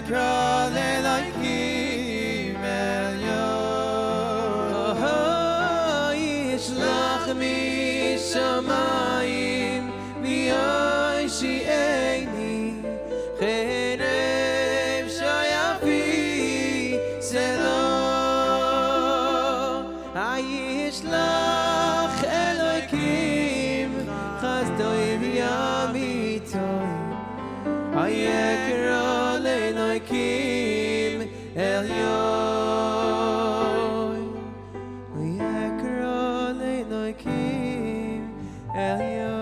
Ayekra le'Elokim elyon. Yishlach mishamayim v'yoshieini cherev shayafi selo. Ayishlach Elokim chasdoi v'yamitoi. Ayekra le'Elokim elyon. Ayekra le'Elokim elyon.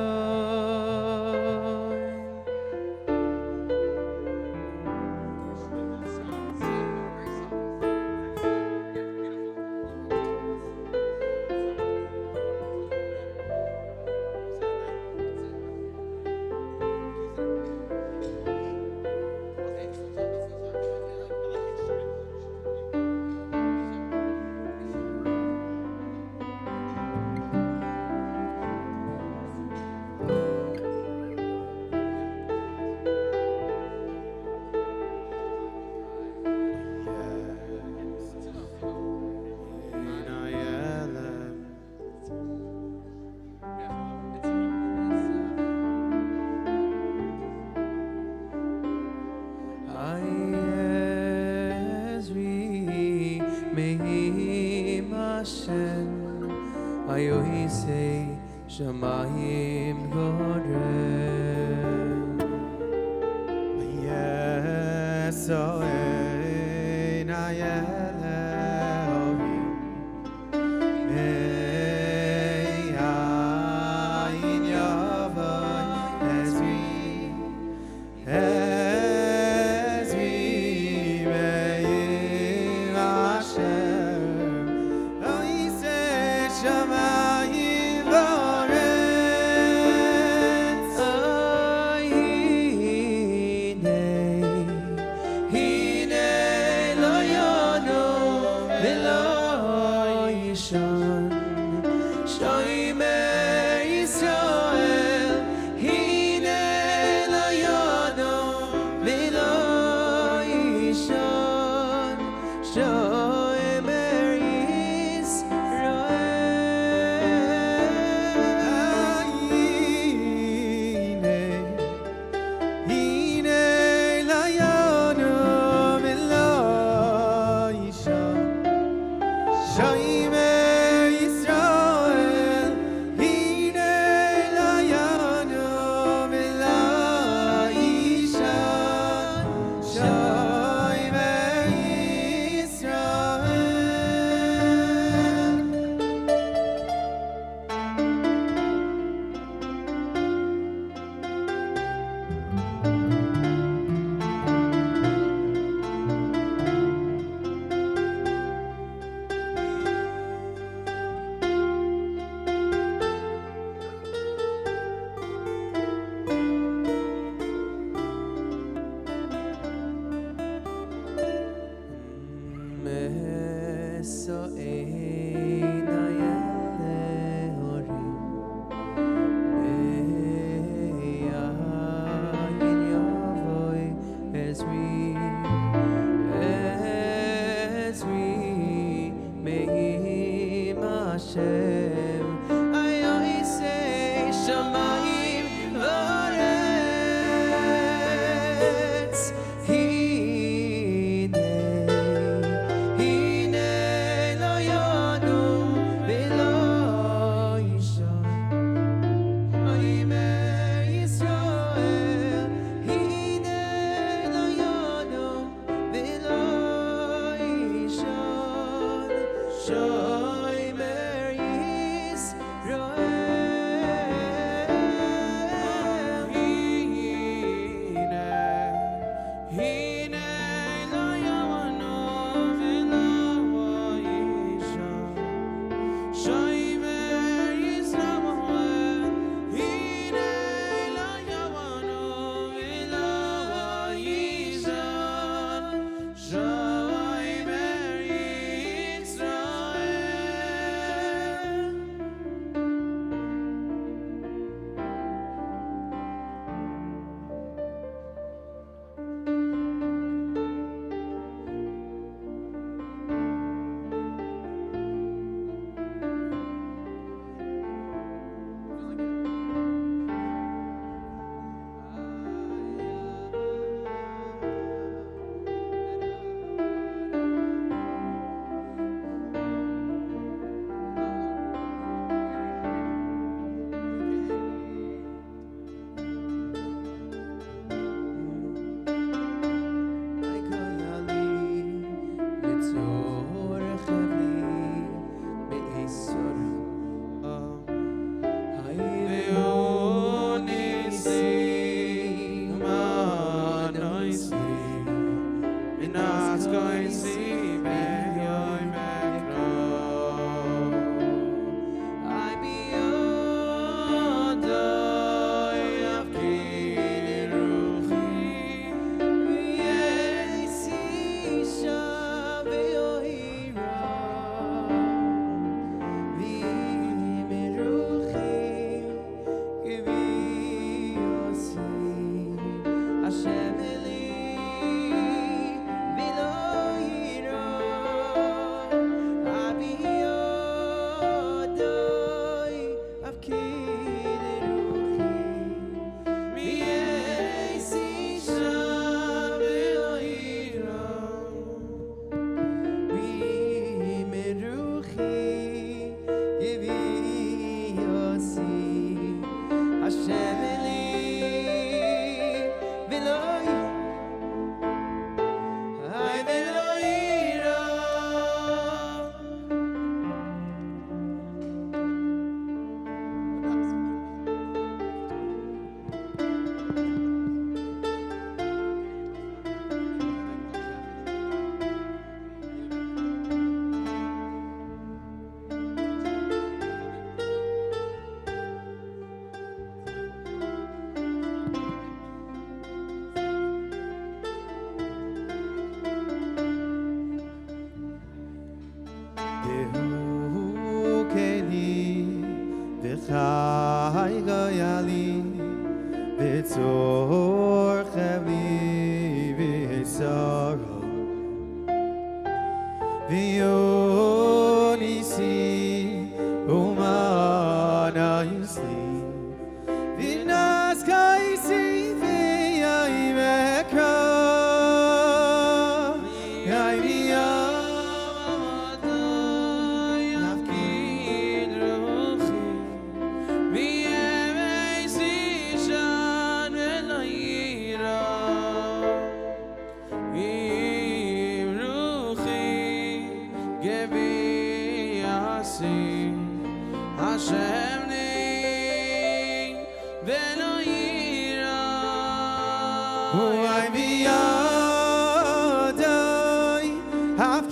Ayohisei shamayim gorem. Yesoen ayelehovim me'ayin yavoy ezri me'im Hashem. Ayohisei shamayim voretz. Hine lo yono v'lo yishon shoimei Yisrael. Hine lo yono v'lo yishon shoimei Yisrael. Hine lo yono v'lo yishon shoimei Yisrael. Hine lo yono v'lo yishon shoimei Yisrael. Meso'ein ayelehorim me'ayin yavoy ezri me'im Hashem. Ayohisei shamayim voretz. Hine lo yono v'lo yishon shoimei Yisrael. Hine lo yono v'lo yishon shoimei Yisrael. Hine lo yono v'lo yishon shoimei Yisrael. Hine lo yono v'lo yishon shoimei Yisrael.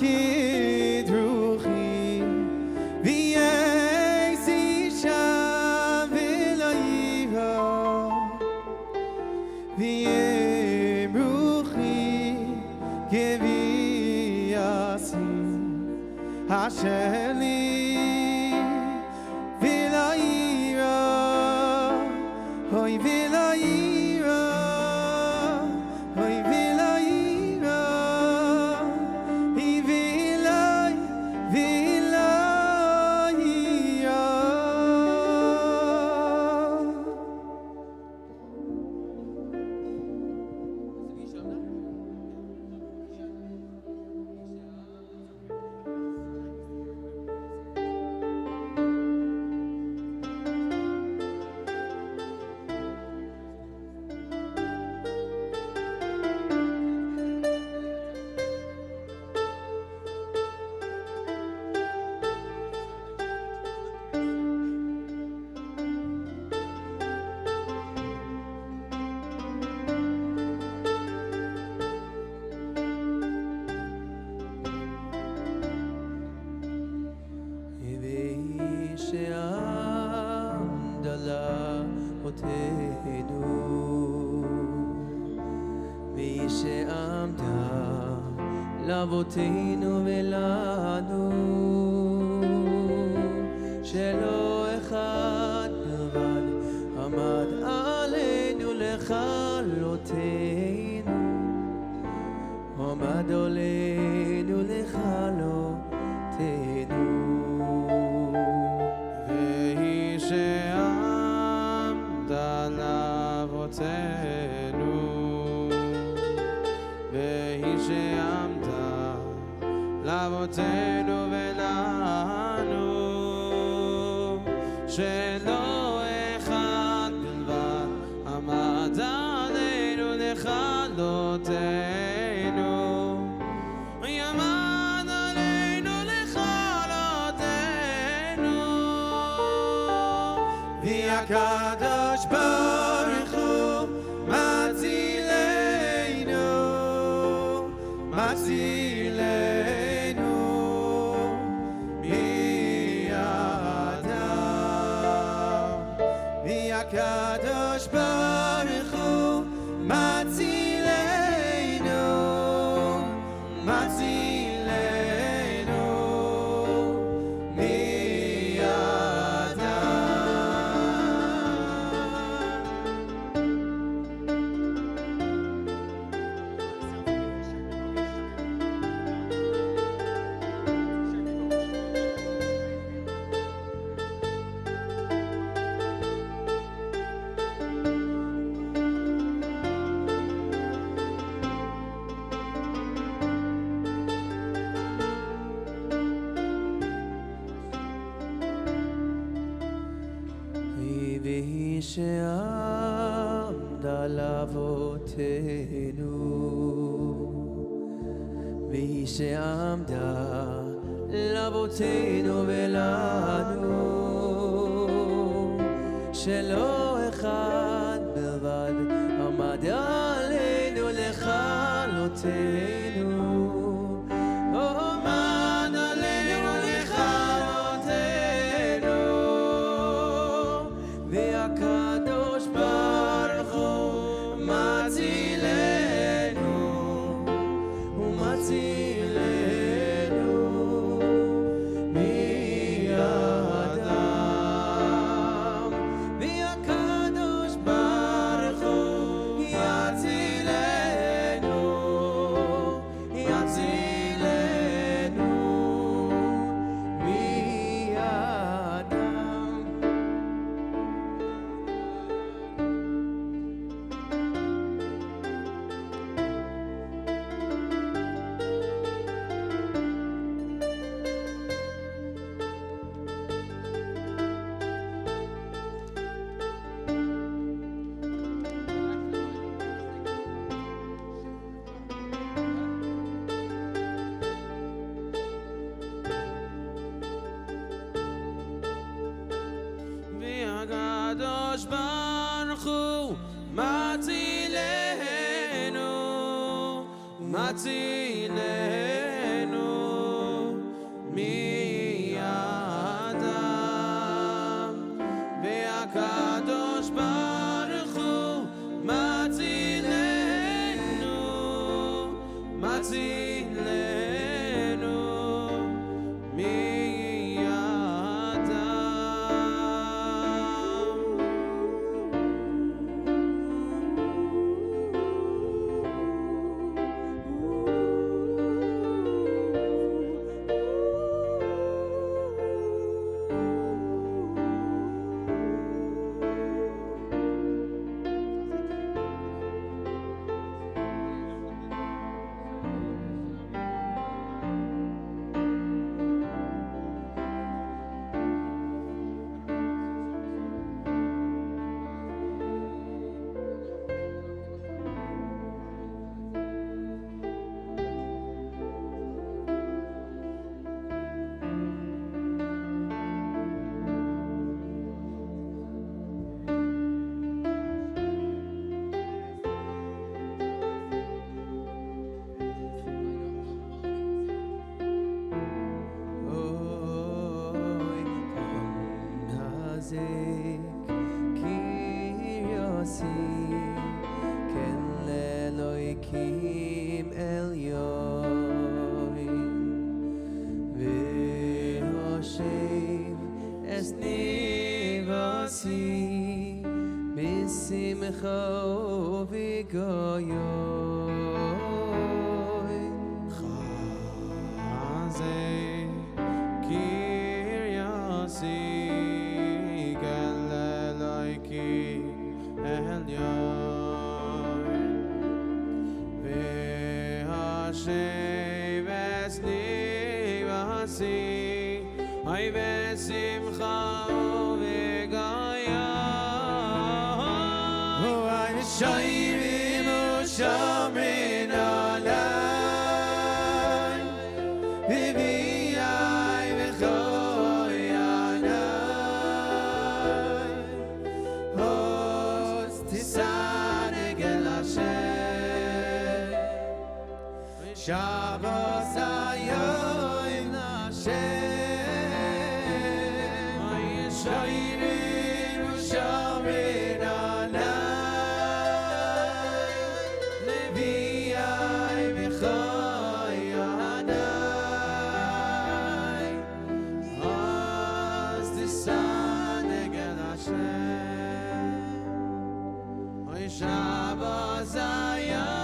Kid Ruchi V'yesi Sham V'layira V'yem Ruchi K'v'yasi Hashem li V'layira Hoy V'layira Hoy V'layira Hi V'lay V'layira לאבותינו ולנו שלא אחד בלבד עמד עלינו לכלותנו עמד עלינו לכלותנו והיא שעמדה לאבותינו והיא שעמדה לאבותינו ולנו שלא אחד בלבד עמד עלינו לכלותנו עמד עלינו לכלותנו והקדוש ברוך הוא מצילנו מצילנו מידם והקדוש ברוך הוא מצילנו מצילנו מידם והיא שעמדה לאבותינו והיא שעמדה לאבותינו ולנו שלא אחד בלבד עמד עלינו לכלותנו עמד עלינו לכלותנו והקדוש ברוך הוא מצילנו ומצילנו מידם והקדוש ברוך הוא יצילנו יצילנו מידם והקדוש ברוך הוא מצילנו מצילנו הצילנו Elohim Elyon V'Hoshev es nivasi B'simcha u'v'goyoy Chazeh Kiryasi Kel Elohim Elyon V'Hashem es nivasi Ay v'simcha u'v'goyoy Shayrim u'shamrin alay V'viyai v'choyanay Hoz tisaneg el Hashem Shabbos hayoim l'Hashem Shayrim u'shamrin Shabbos hayom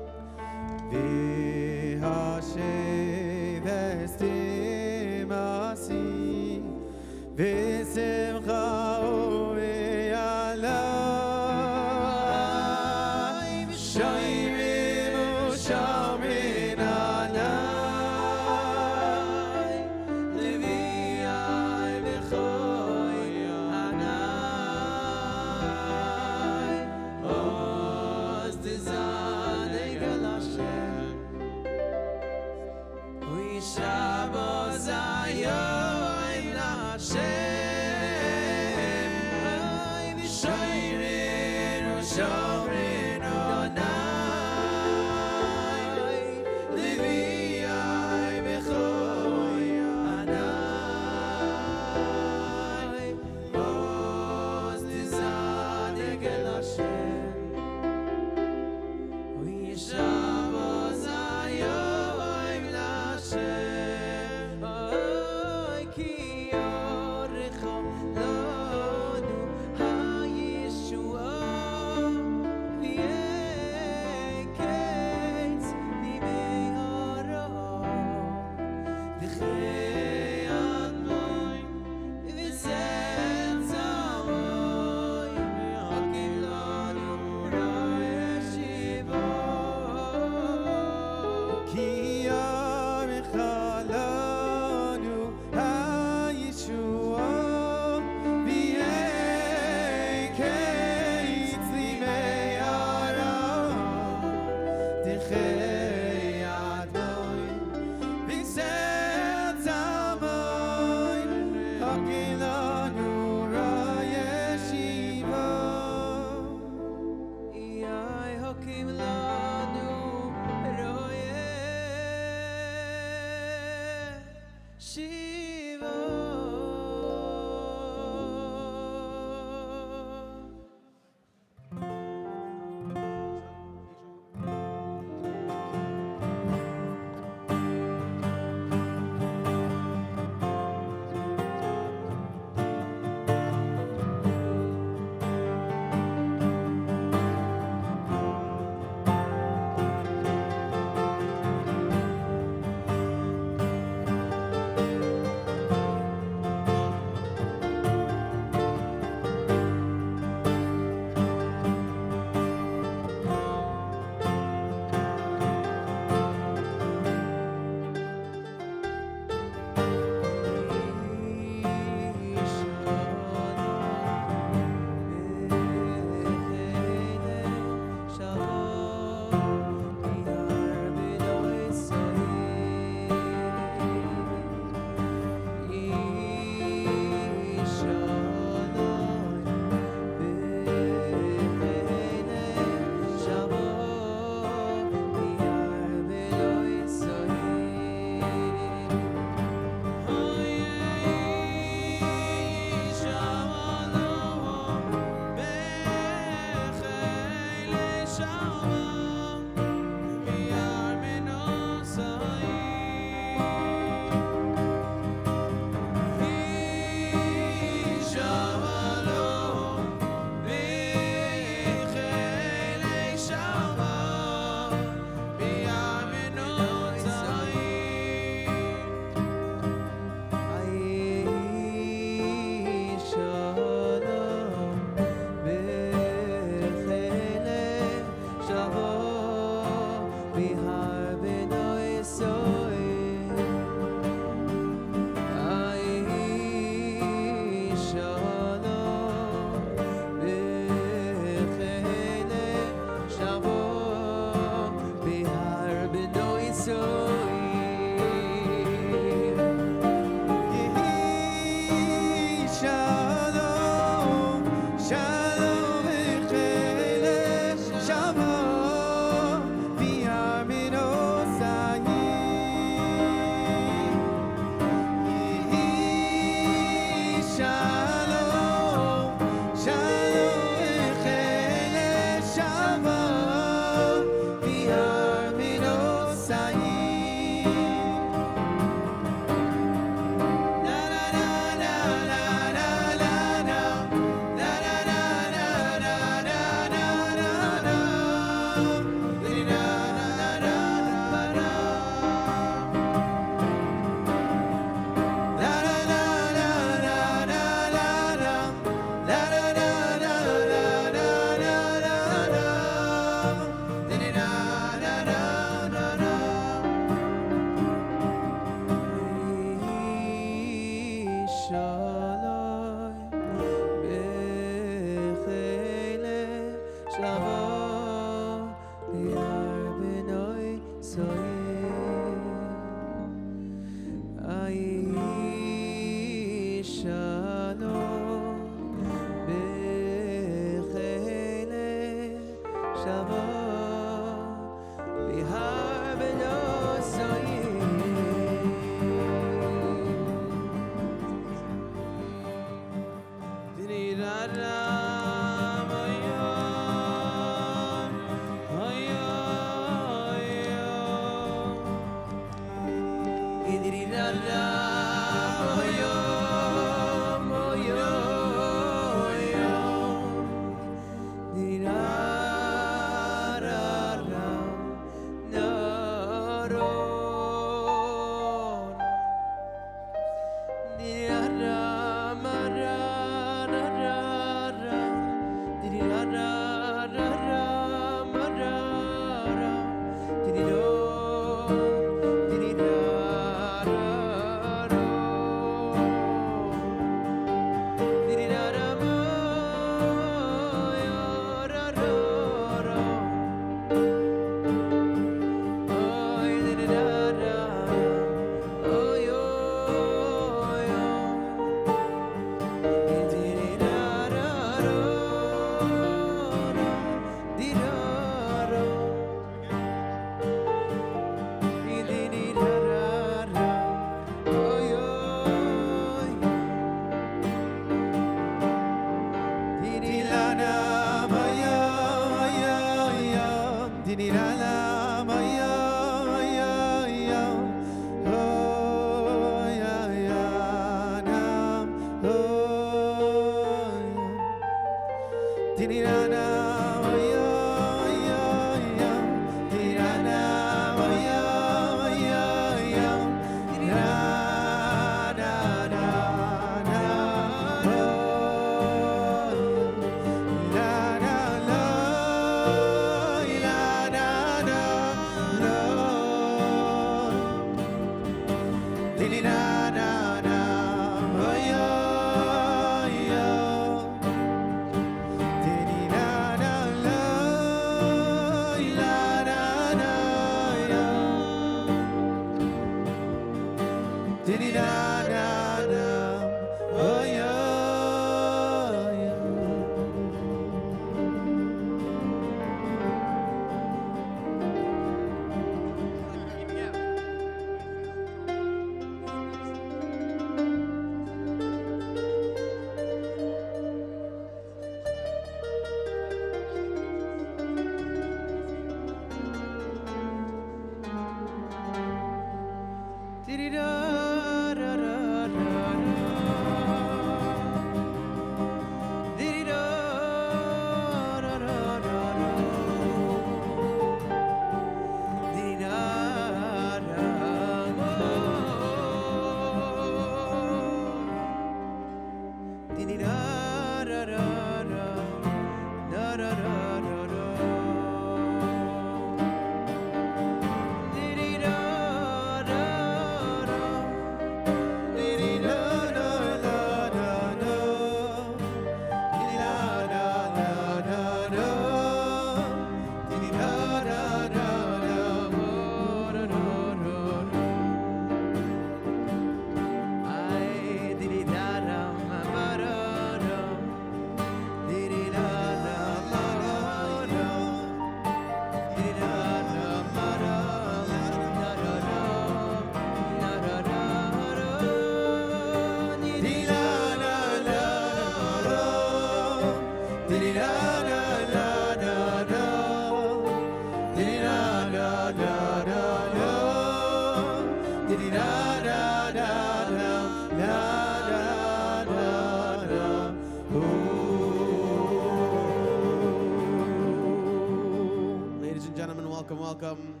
Ladies and gentlemen, welcome, welcome.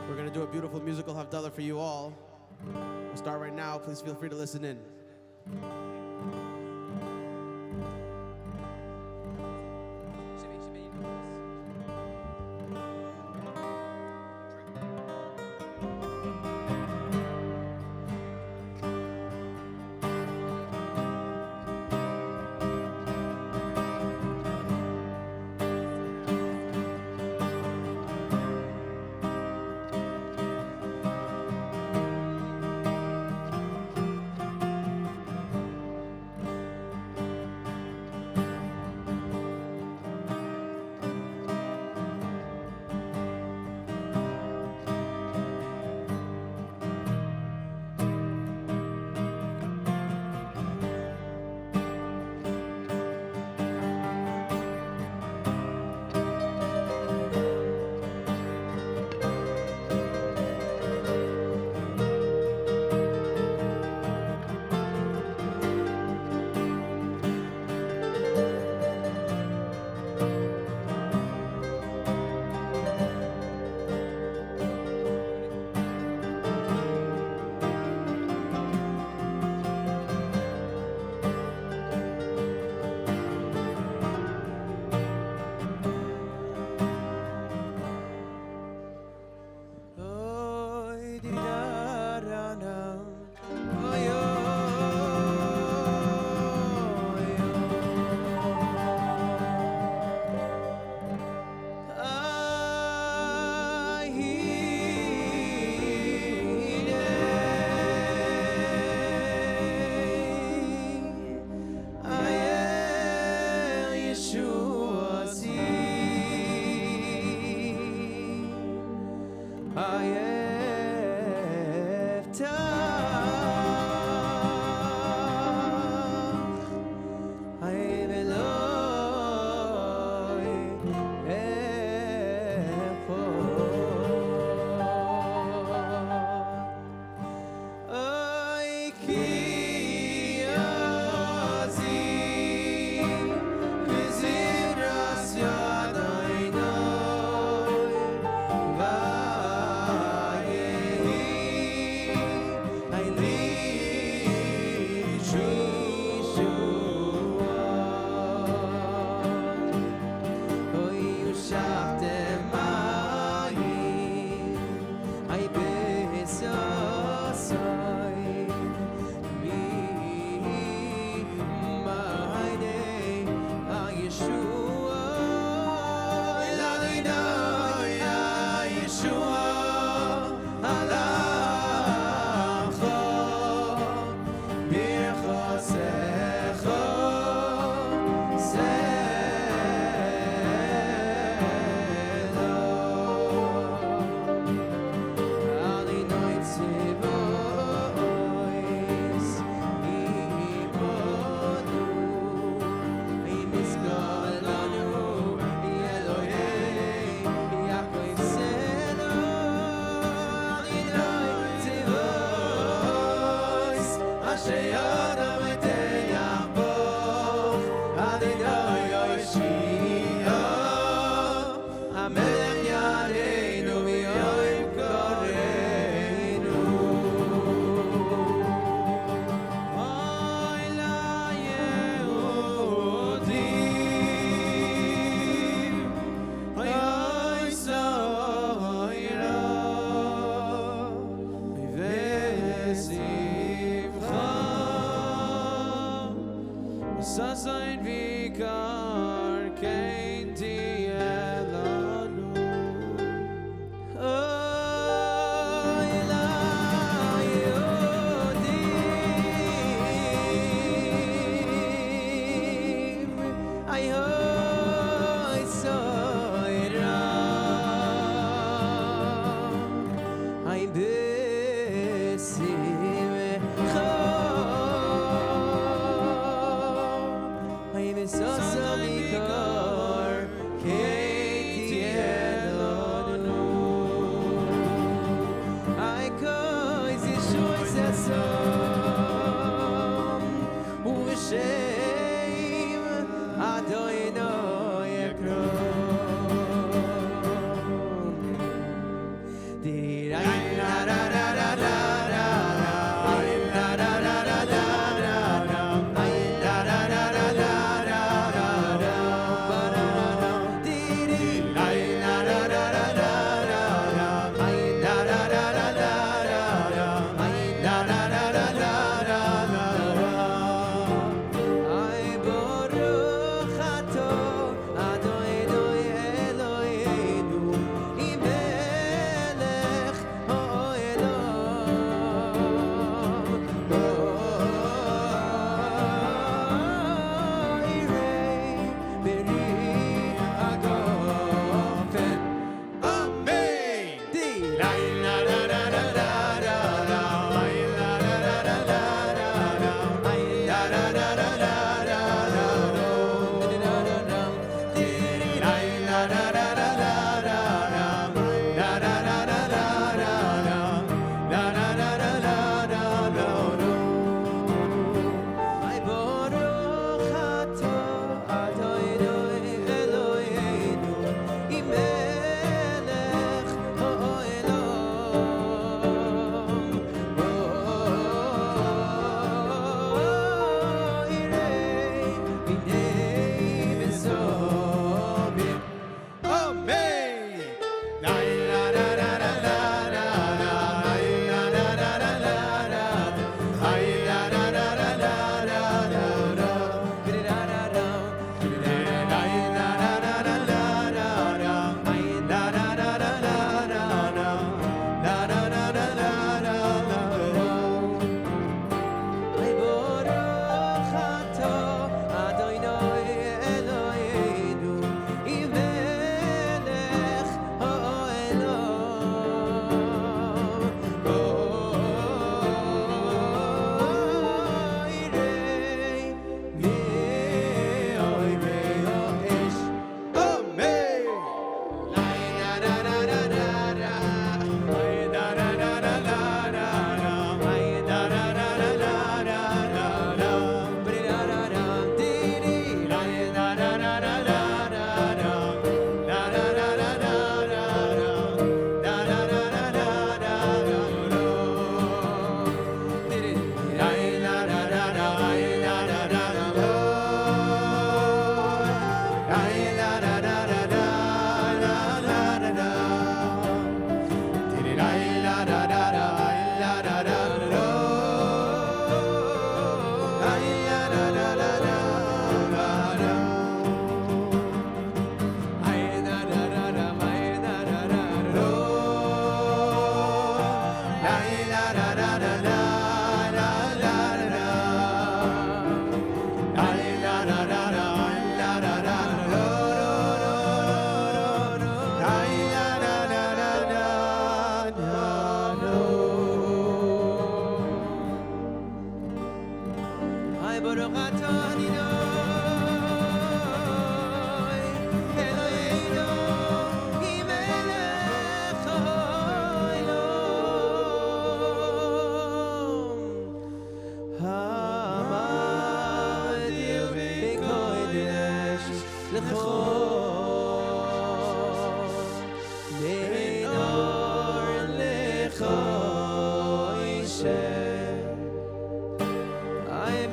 We're going to do a beautiful musical Havdalah for you all. We'll start right now. Please feel free to listen in. Sasain vikar kein dielanu.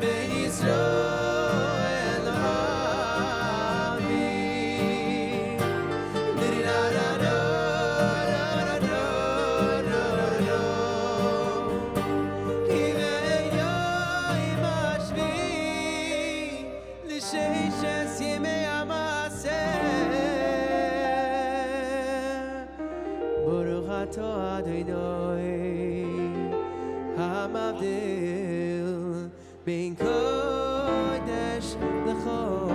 I'm in Israel. בין קודש לחול.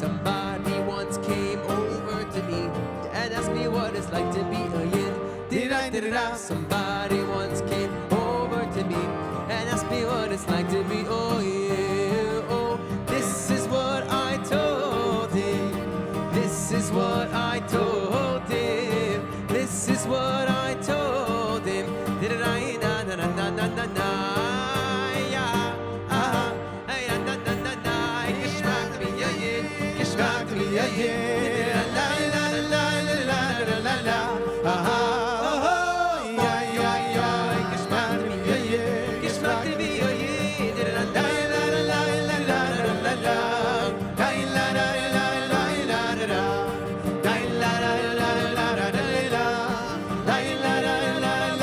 Somebody once came over to me and asked me what it's like to be a yin. Somebody once came over to me and asked me what it's like to be oh yeah. Oh, this is what I told him. This is what I told him. This is what I told him. Na na na na na na na. Yeah, yeah, la la la la la la la la. Oh, yeah, yeah, yeah. Geschmack to me, yeah, yeah. Geschmack to me, yeah, yeah. La la la la la la la la. La la la la la la la la. La la la la la la la la. La la la la la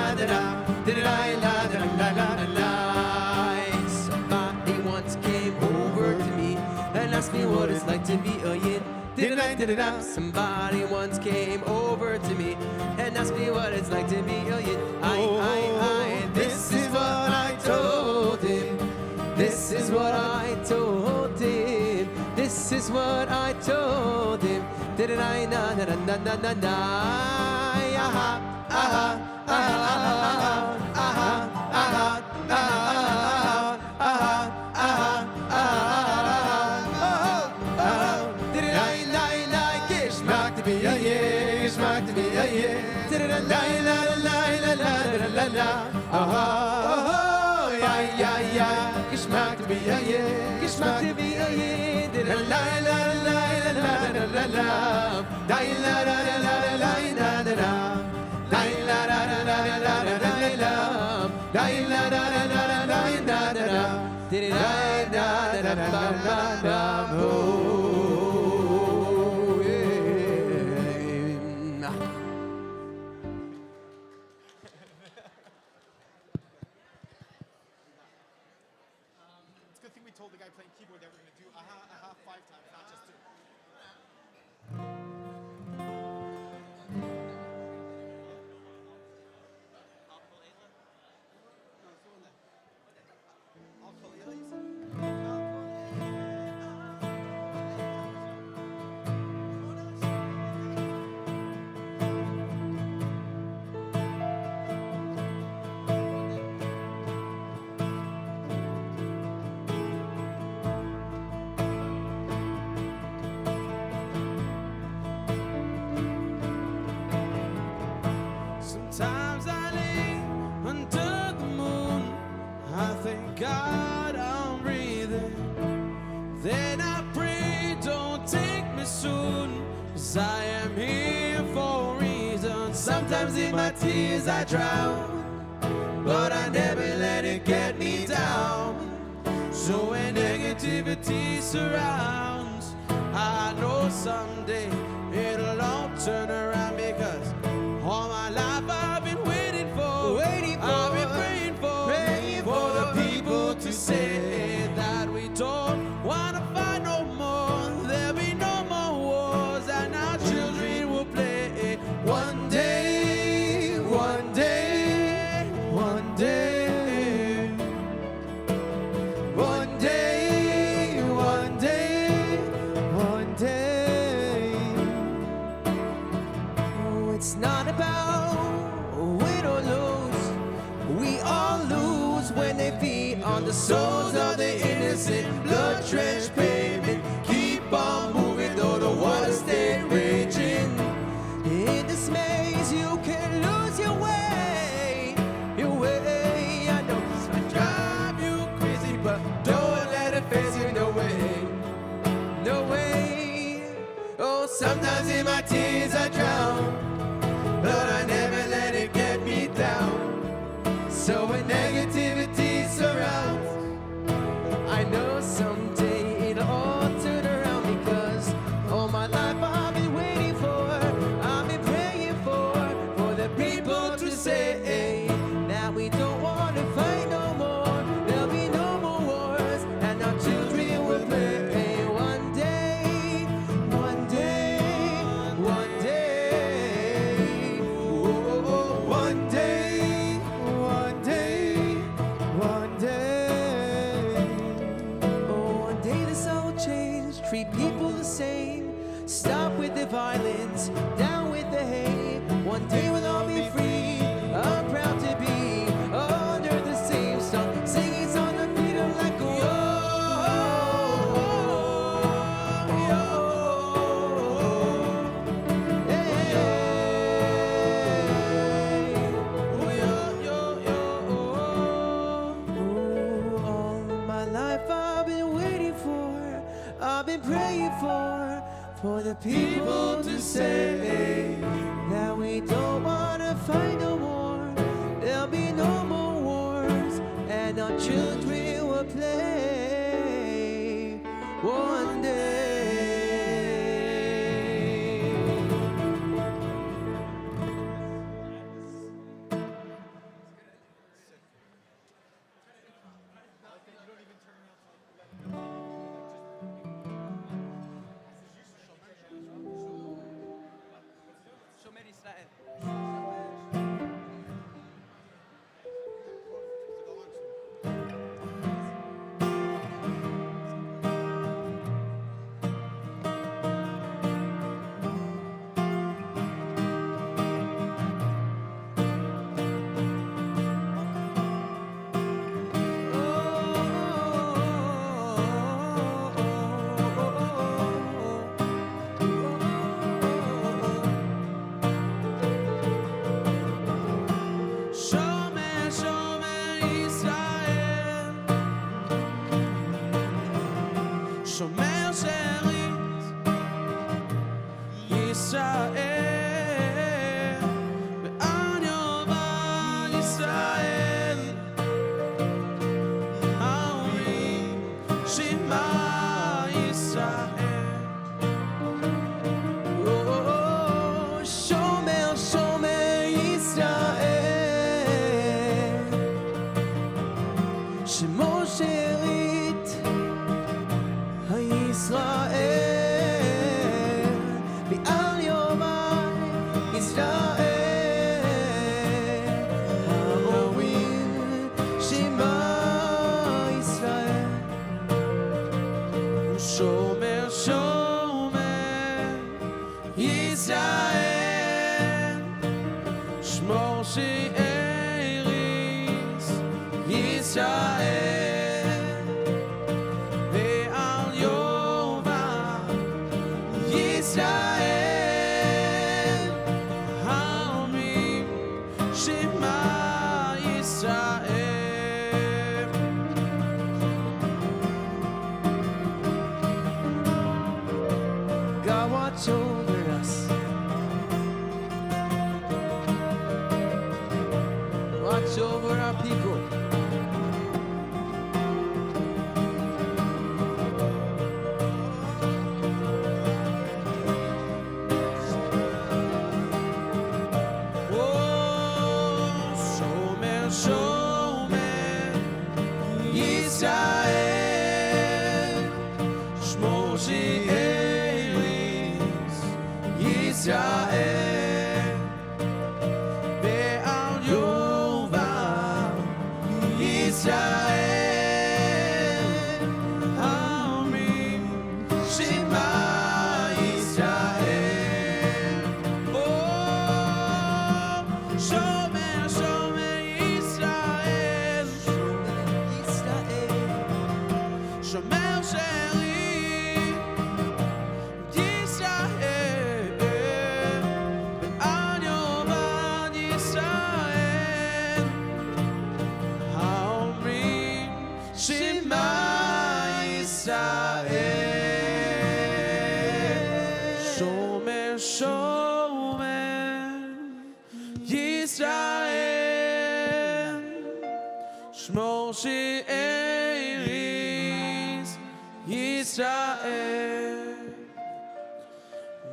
la la. La la la la. Somebody once came over to me and asked me what it's like to be a yin. Somebody once came over to me and asked me what it's like to be a yin. This is what I told him. This is what I told him. This is what I told him. Na na na na na na na. Aha aha aha aha aha aha aha aha. Yeah, yeah, geschmack to me, yeah, yeah. La la la la la la la. Oh, yeah, yeah, yeah. Geschmack to me, yeah, yeah. Geschmack to me, yeah, yeah. La la la la la la la. La la la la la la la la. La la la la la la la la la. La la la la la la la la la. La la la la la la. Told the guy playing keyboard that we're going to do aha aha 5 times, not just 2. Sometimes I lay under the moon. I thank God I'm breathing. Then I pray, don't take me soon, 'cause I am here for a reason. Sometimes in my tears I drown, but I never let it get me down. So when negativity surrounds, I know someday it'll all turn around because all my life I've been waiting for, I've been praying for the people to say that we don't wanna fight no more. There'll be no more wars, and our children will play. one day, one day, one day, one day, one day, one day. Oh, it's not about win or lose. We all lose when they feed on the souls of the innocent. Blood-drenched pavement, keep on moving though the waters stay raging. In this maze, you can lose your way, your way. I know this might drive you crazy, but don't let it phase you. No way, no way. Oh, sometimes in my tears I drown, but I never let it get me down. So when negativity surrounds, I know someday it'll all turn around because all my life I've been waiting for, I've been praying for the people to say that we don't want to fight no more. There'll be no more wars, and our children will play. One day, one day, one day, oh, one day, one day, one day. Oh, one day this all will change. Treat people the same. Stop with the violence, down with the hate. One day we'll all be free. I'm proud to be under the same sun, singing songs of freedom like a all my life I've been waiting for, I've been praying for the people to say that we don't want to fight no more. There'll be no more wars, and our children will play one day. watch over our people.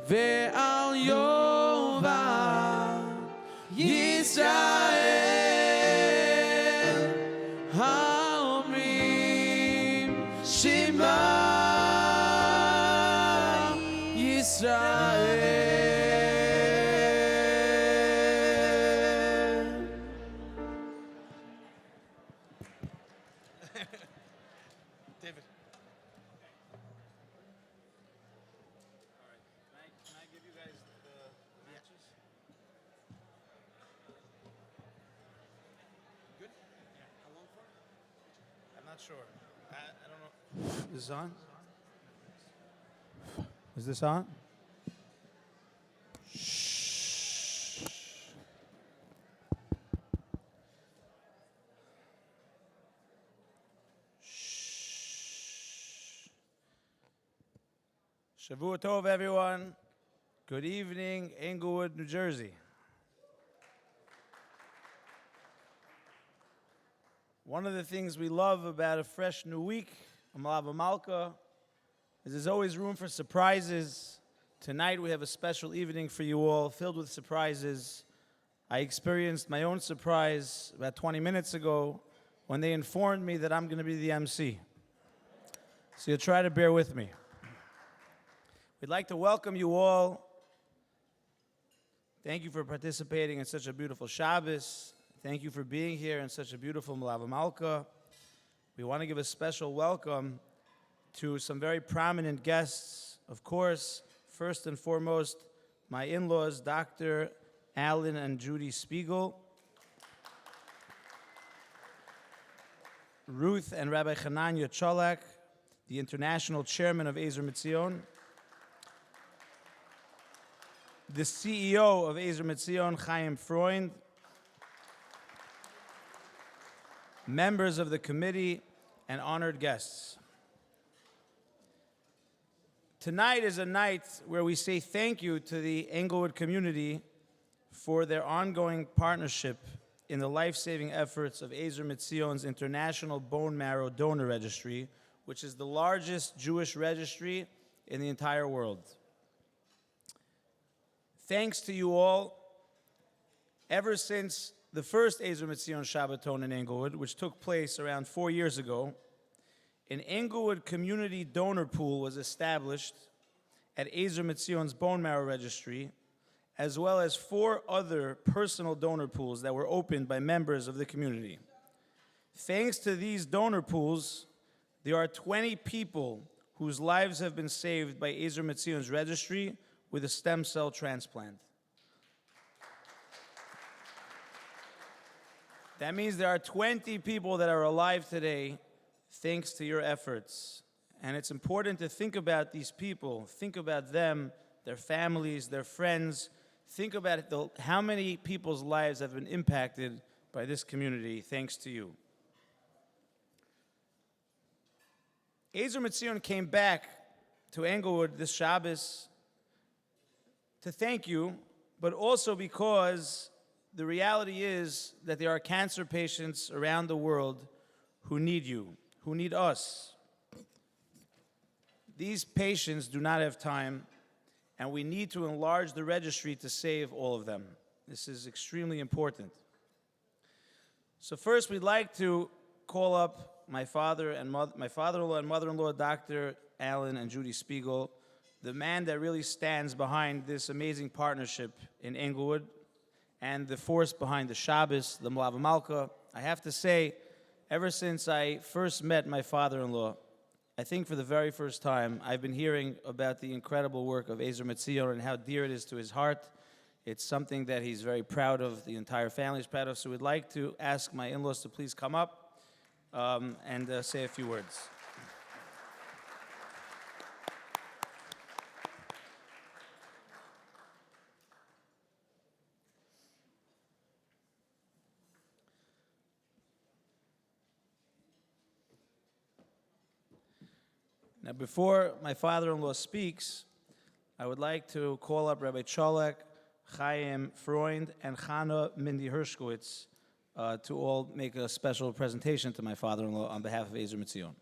ועל יובה ישראל האומרים שמע ישראל. David. Sure. I don't know. Is this on? Is this on? Shh. Shh. Shavua Tov, everyone. Good evening, Englewood, New Jersey. One of the things we love about a fresh new week, Malava Malka, is there's always room for surprises. Tonight we have a special evening for you all, filled with surprises. I experienced my own surprise about 20 minutes ago when they informed me that I'm going to be the MC. So you'll try to bear with me. We'd like to welcome you all. Thank you for participating in such a beautiful Shabbos. Thank you for being here in such a beautiful Malava Malka. We want to give a special welcome to some very prominent guests. Of course, first and foremost, my in-laws, Dr. Alan and Judy Spiegel, Ruth and Rabbi Hananya Cholak, the international chairman of Ezer Mizion, the CEO of Ezer Mizion, Chaim Freund, members of the committee, and honored guests. Tonight is a night where we say thank you to the Englewood community for their ongoing partnership in the life-saving efforts of Ezer Mizion's International Bone Marrow Donor Registry, which is the largest Jewish registry in the entire world. Thanks to you all, ever since the first Ezer Mizion Shabbaton in Englewood, which took place around 4 years ago, an Englewood community donor pool was established at Ezer Mizion's Bone Marrow Registry, as well as 4 other personal donor pools that were opened by members of the community. Thanks to these donor pools, there are 20 people whose lives have been saved by Ezer Mizion's registry with a stem cell transplant. That means there are 20 people that are alive today thanks to your efforts. And it's important to think about these people, think about them, their families, their friends. Think about how many people's lives have been impacted by this community thanks to you. Ezer Mizion came back to Englewood this Shabbos to thank you, but also because the reality is that there are cancer patients around the world who need you, who need us. These patients do not have time, and we need to enlarge the registry to save all of them. This is extremely important. So first, we'd like to call up my father-in-law and mother-in-law, Dr. Alan and Judy Spiegel, the man that really stands behind this amazing partnership in Englewood, and the force behind the Shabbos, the Mlava Malka. I have to say, ever since I first met my father-in-law, I think for the very first time, I've been hearing about the incredible work of Ezer Mizion and how dear it is to his heart. It's something that he's very proud of, the entire family is proud of. So we'd like to ask my in-laws to please come up and say a few words. Now, before my father-in-law speaks, I would like to call up Rabbi Cholak, Chaim Freund, and Chana Mindy Hershkowitz to all make a special presentation to my father-in-law on behalf of Ezer Mizion.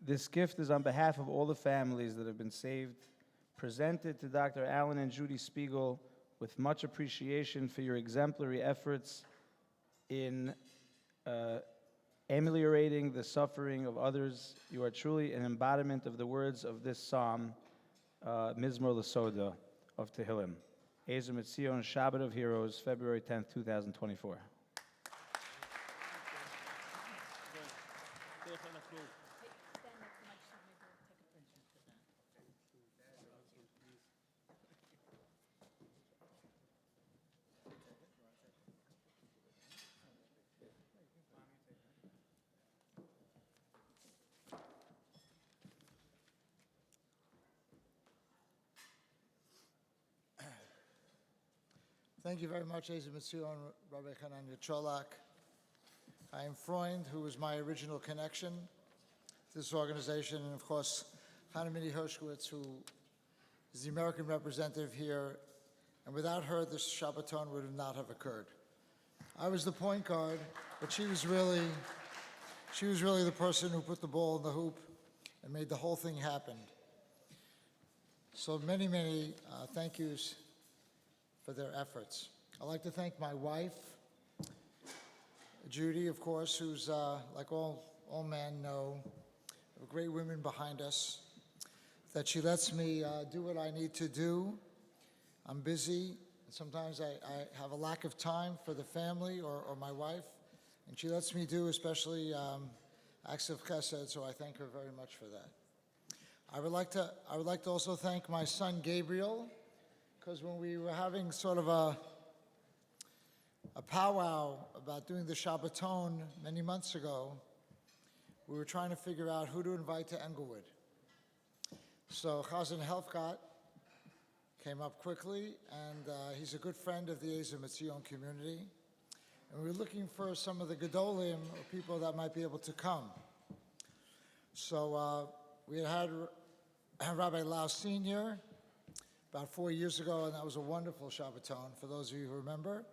This gift is on behalf of all the families that have been saved, presented to Dr. Alan and Judy Spiegel with much appreciation for your exemplary efforts in ameliorating the suffering of others. You are truly an embodiment of the words of this psalm, Mizmor L'Soda of Tehillim. Ezer Mizion, Shabbat of Heroes, February 10th, 2024. Thank you very much, Ezer Mizion, Rabbi Hananya Cholak. I am Freund, who was my original connection to this organization, and of course, Chana Mindy Hershkowitz, who is the American representative here, and without her, this Shabbaton would not have occurred. I was the point guard, but she was really the person who put the ball in the hoop and made the whole thing happen. So many, many thank yous for their efforts. I'd like to thank my wife, Judy, of course, who's, like all men know, great women behind us, that she lets me do what I need to do. I'm busy, and sometimes I have a lack of time for the family or my wife, and she lets me do especially acts of chesed, so I thank her very much for that. I would like to also thank my son, Gabriel, because when we were having sort of a powwow about doing the Shabbaton many months ago, we were trying to figure out who to invite to Englewood. So Chazan Helfgott came up quickly, and he's a good friend of the Ezer Mizion community. And we were looking for some of the Gedolim, or people that might be able to come. So we had Rabbi Lau Sr., about 4 years ago, and that was a wonderful Shabbaton, for those of you who remember.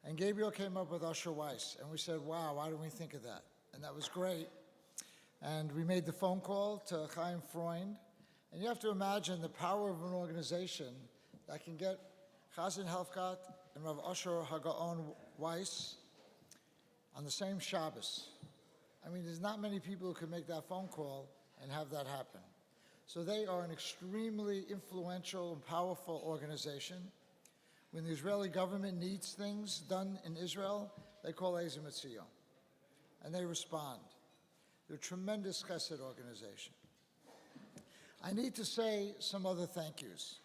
And Gabriel came up with Usher Weiss, and we said, wow, why didn't we think of that? And that was great. And we made the phone call to Chaim Freund, and you have to imagine the power of an organization that can get Chazan Helfgott and Rav Usher HaGaon Weiss on the same Shabbos. I mean, there's not many people who can make that phone call and have that happen. So they are an extremely influential and powerful organization. When the Israeli government needs things done in Israel, they call Ezer Mizion, and they respond. They're a tremendous chesed organization. I need to say some other thank yous.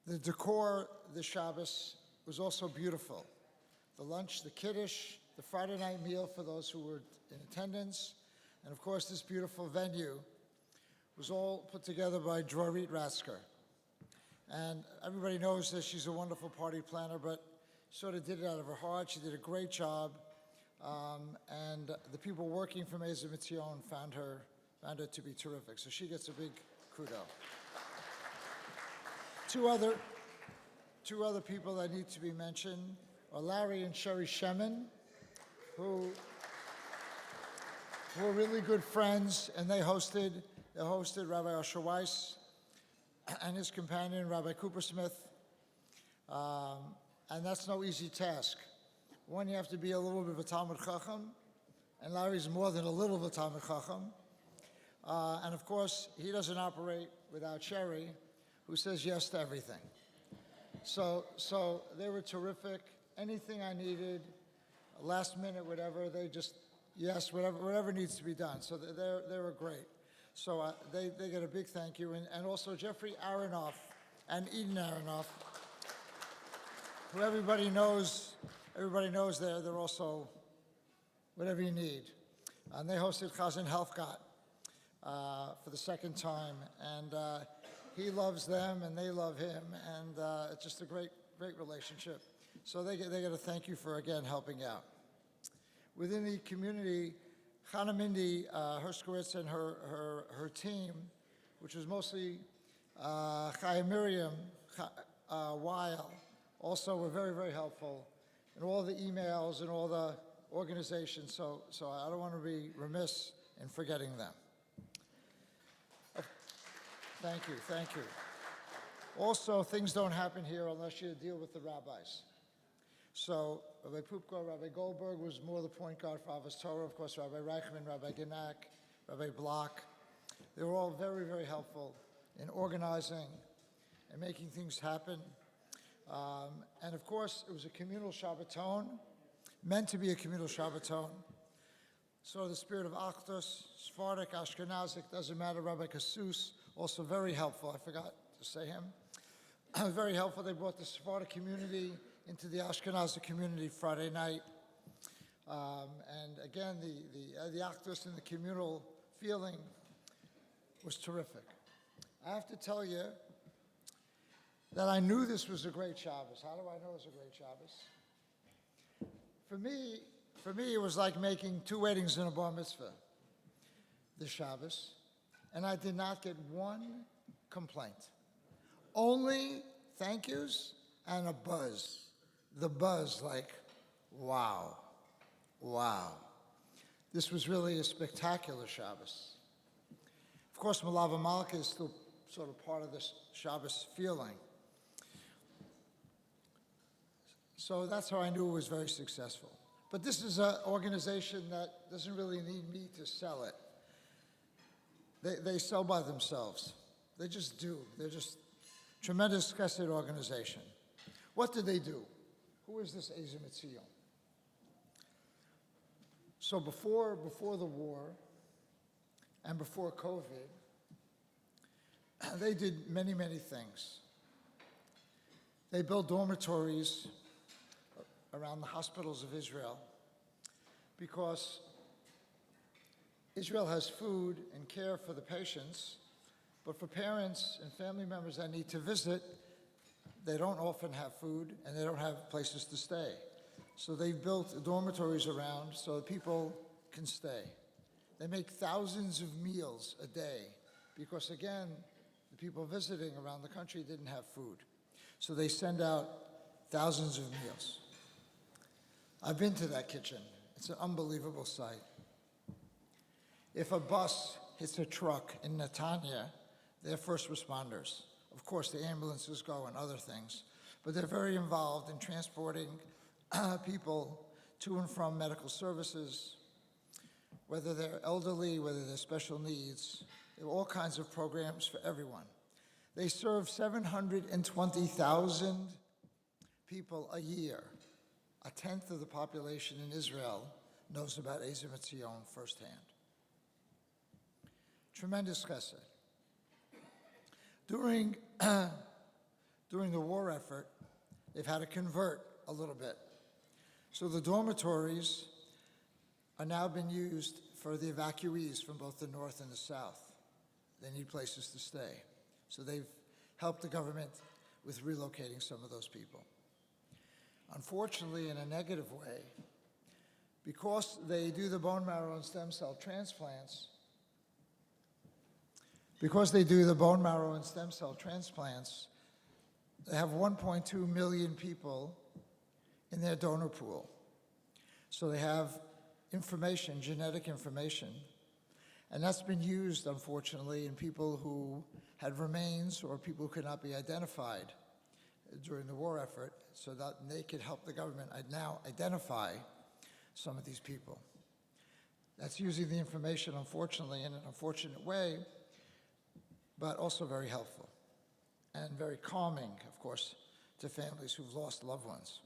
The decor this Shabbos was also beautiful. The lunch, the kiddush, the Friday night meal for those who were in attendance, and of course this beautiful venue was all put together by Drorit Ratsker. And everybody knows that she's a wonderful party planner, but sort of did it out of her heart. She did a great job. And the people working from Ezer Mizion found her to be terrific. So she gets a big kudo. Two other people that need to be mentioned are Larry and Sherry Shemin, who were really good friends, and they hosted Rabbi Asher Weiss and his companion, Rabbi Coopersmith. And that's no easy task. One, you have to be a little bit of a Talmud Chacham, and Larry's more than a little of a Talmud Chacham. And of course, he doesn't operate without Sherry, who says yes to everything. So they were terrific. Anything I needed, last minute, whatever, they just, yes, whatever needs to be done. So they were great. So they get a big thank you. And also Jeffrey Aronoff and Eden Aronoff, who everybody knows they're also whatever you need. And they hosted Chazan Helfgott for the second time. And he loves them and they love him. And it's just a great relationship. So they get a thank you for, again, helping out. Within the community, Chana Mindy Herskowitz and her team, which was mostly Chaya Miriam Weil, also were very, very helpful in all the emails and all the organization. So I don't want to be remiss in forgetting them. Thank you. Also, things don't happen here unless you deal with the rabbis. So Rabbi Pupko, Rabbi Goldberg was more the point guard for Avos Torah. Of course, Rabbi Reichman, Rabbi Genak, Rabbi Block. They were all very, very helpful in organizing and making things happen. And of course, it was a communal Shabbaton, meant to be a communal Shabbaton. So the spirit of Achdus, Sephardic, Ashkenazic, doesn't matter. Rabbi Kasus, also very helpful. I forgot to say him. Very helpful. They brought the Sephardic community into the Ashkenazi community Friday night. And again, the Achdus and the communal feeling was terrific. I have to tell you that I knew this was a great Shabbos. How do I know it's a great Shabbos? For me, it was like making 2 weddings and a bar mitzvah this Shabbos, and I did not get one complaint. Only thank yous and a buzz. The buzz, like, wow. This was really a spectacular Shabbos. Of course, Malava Malka is still sort of part of this Shabbos feeling. So that's how I knew it was very successful. But this is an organization that doesn't really need me to sell it. They sell by themselves. They just do. They're just tremendous chesed organization. What did they do? Who is this Ezer Mizion? So before the war and before COVID, they did many, many things. They built dormitories around the hospitals of Israel because Israel has food and care for the patients, but for parents and family members that need to visit, they don't often have food and they don't have places to stay. So they've built dormitories around so that people can stay. They make thousands of meals a day because, again, the people visiting around the country didn't have food. So they send out thousands of meals. I've been to that kitchen. It's an unbelievable sight. If a bus hits a truck in Netanya, they're first responders. Of course, the ambulances go and other things, but they're very involved in transporting people to and from medical services. whether they're elderly, whether they're special needs. They have all kinds of programs for everyone. They serve 720,000 people a year. A tenth of the population in Israel knows about Ezer Mizion firsthand. Tremendous chesed. During the war effort, they've had to convert a little bit. So the dormitories are now being used for the evacuees from both the north and the south. They need places to stay. So they've helped the government with relocating some of those people. Unfortunately, in a negative way, because they do the bone marrow and stem cell transplants, they have 1.2 million people in their donor pool. So they have information, genetic information, and that's been used, unfortunately, in people who had remains or people who could not be identified during the war effort, so that they could help the government now identify some of these people. That's using the information, unfortunately, in an unfortunate way, but also very helpful and very calming, of course, to families who've lost loved ones.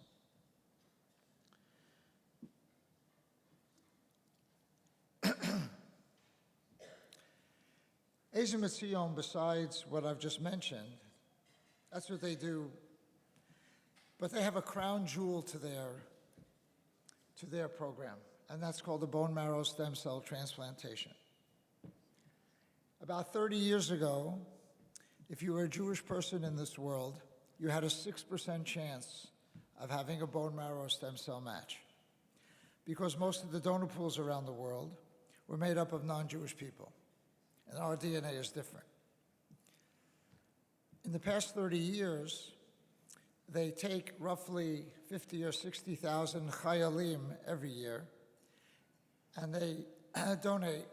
Ezer Mizion, besides what I've just mentioned, that's what they do, but they have a crown jewel to their program, and that's called the bone marrow stem cell transplantation. About 30 years ago, if you were a Jewish person in this world, you had a 6% chance of having a bone marrow stem cell match, because most of the donor pools around the world were made up of non-Jewish people, and our DNA is different. In the past 30 years, they take roughly 50 or 60,000 chayalim every year, and they donate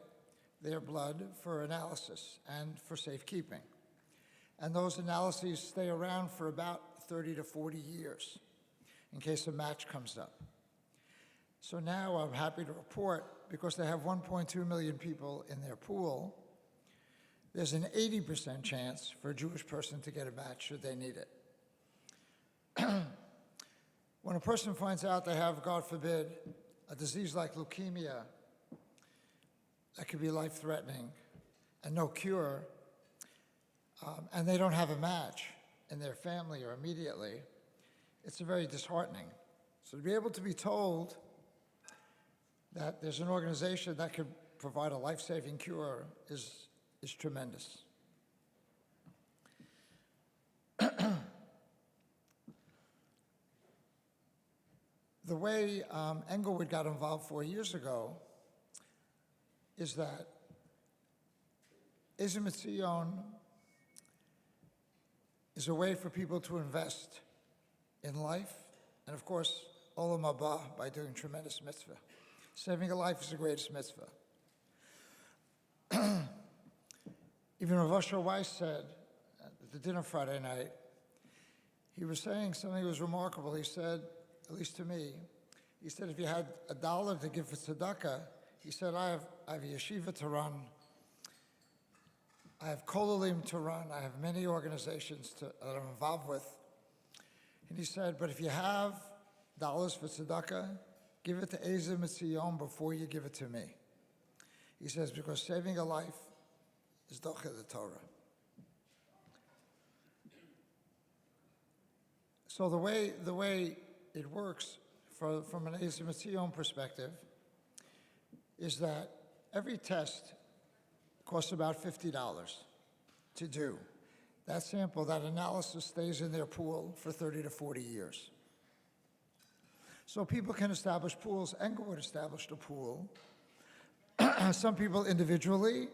their blood for analysis and for safekeeping. And those analyses stay around for about 30 to 40 years in case a match comes up. So now I'm happy to report, because they have 1.2 million people in their pool, there's an 80% chance for a Jewish person to get a match should they need it. When a person finds out they have, God forbid, a disease like leukemia that could be life-threatening and no cure, and they don't have a match in their family or immediately, it's very disheartening. So to be able to be told that there's an organization that could provide a life-saving cure is tremendous. The way Englewood got involved 4 years ago is that Ezer Mizion is a way for people to invest in life, and of course, olam haba, by doing tremendous mitzvah. Saving a life is the greatest mitzvah. Even Rav Asher Weiss said at the dinner Friday night, he was saying something that was remarkable. He said, at least to me, he said, if you had $1 to give for tzedakah, he said, I have a yeshiva to run, I have kollalim to run, I have many organizations that I'm involved with. And he said, but if you have dollars for tzedakah, give it to Ezer Mizion before you give it to me. He says, because saving a life is doche the Torah. So the way it works from an Ezer Mizion perspective is that every test costs about $50 to do. That sample, that analysis stays in their pool for 30 to 40 years. So people can establish pools. Englewood established a pool, some people individually,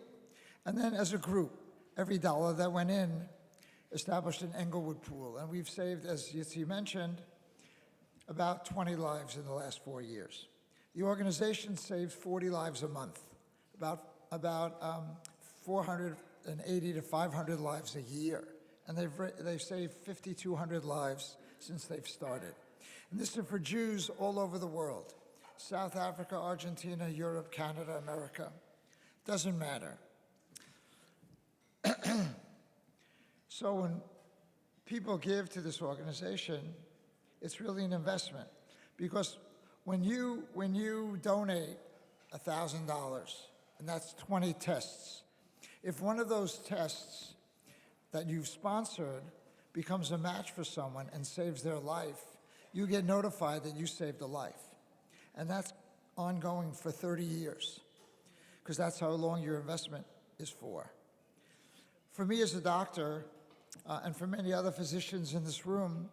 and then as a group. Every dollar that went in established an Englewood pool. And we've saved, as Yitzi mentioned, about 20 lives in the last 4 years. The organization saves 40 lives a month, about 480 to 500 lives a year. And they've saved 5,200 lives since they've started. And this is for Jews all over the world. South Africa, Argentina, Europe, Canada, America. Doesn't matter. So when people give to this organization, it's really an investment. Because when you donate $1,000, and that's 20 tests, if one of those tests that you've sponsored becomes a match for someone and saves their life, you get notified that you saved a life. And that's ongoing for 30 years, because that's how long your investment is for. For me as a doctor, and for many other physicians in this room,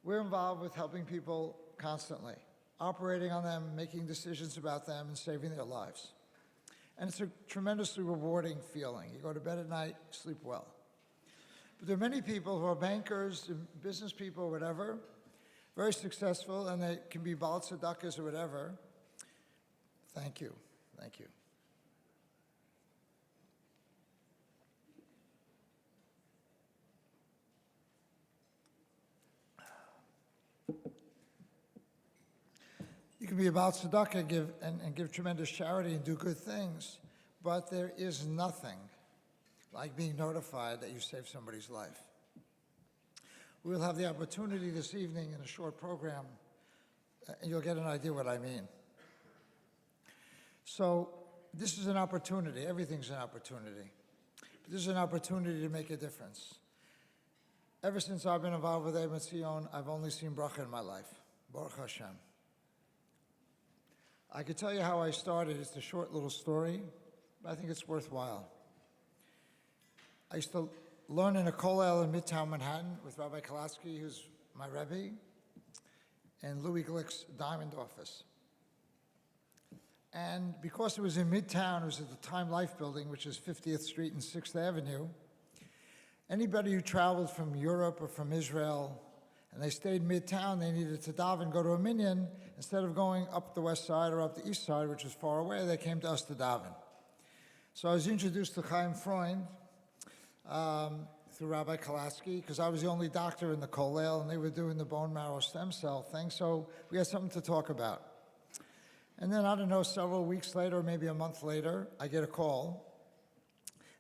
we're involved with helping people constantly, operating on them, making decisions about them, and saving their lives. And it's a tremendously rewarding feeling. You go to bed at night, sleep well. But there are many people who are bankers, business people, whatever, very successful, and they can be Baal Tzedakahs or whatever. Thank you. Thank you. You can be about tzedakah and give tremendous charity and do good things, but there is nothing like being notified that you saved somebody's life. We'll have the opportunity this evening in a short program, and you'll get an idea what I mean. So this is an opportunity. Everything's an opportunity. But this is an opportunity to make a difference. Ever since I've been involved with Ezer Mizion, I've only seen bracha in my life. Baruch Hashem. I could tell you how I started. It's a short little story, but I think it's worthwhile. I used to learn in a kollel in Midtown Manhattan with Rabbi Kalatsky, who's my Rebbe, and Louis Glick's Diamond office. And because it was in Midtown, it was at the Time Life building, which is 50th Street and 6th Avenue, anybody who traveled from Europe or from Israel and they stayed Midtown, they needed to daven, go to a minyan. Instead of going up the west side or up the east side, which was far away, they came to us to daven. So I was introduced to Chaim Freund through Rabbi Kalatsky, because I was the only doctor in the kollel, and they were doing the bone marrow stem cell thing, so we had something to talk about. And then, I don't know, several weeks later, or maybe a month later, I get a call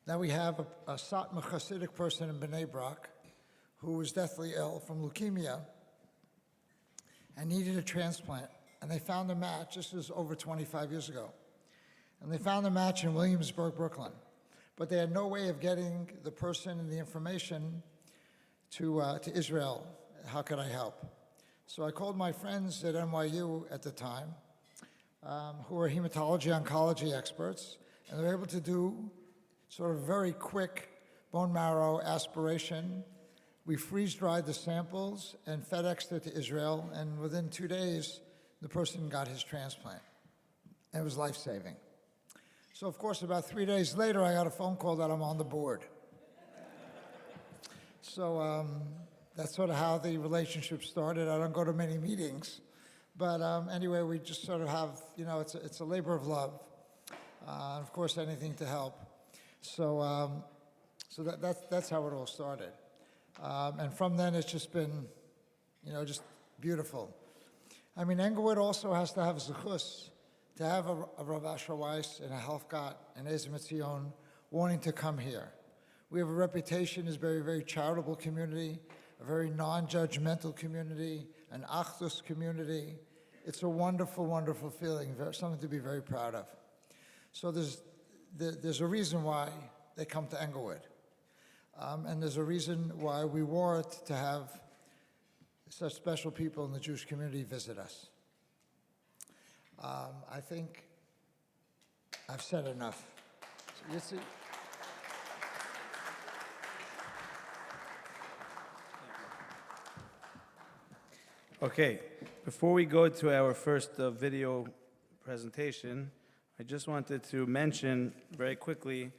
that we have a Satmar Hasidic person in Bnei Brak who was deathly ill from leukemia and needed a transplant. And they found a match. This was over 25 years ago. And they found a match in Williamsburg, Brooklyn. But they had no way of getting the person and the information to Israel. How could I help? So I called my friends at NYU at the time, who were hematology oncology experts, and they were able to do sort of very quick bone marrow aspiration. We freeze-dried the samples and FedExed it to Israel, and within 2 days, the person got his transplant. And it was life-saving. So, of course, about 3 days later, I got a phone call that I'm on the board. So that's sort of how the relationship started. I don't go to many meetings. But anyway, we just sort of have, it's a labor of love. Of course, anything to help. So that's how it all started. And from then, it's just been, just beautiful. I mean, Englewood also has to have zechus, to have a Rav Asher Weiss and a Helfgott and Ezer Mizion wanting to come here. We have a reputation as a very, very charitable community, a very non-judgmental community, an achdus community. It's a wonderful, wonderful feeling, something to be very proud of. So there's a reason why they come to Englewood. And there's a reason why we want to have such special people in the Jewish community visit us. I think I've said enough. So you see. Okay, before we go to our first video presentation, I just wanted to mention very quickly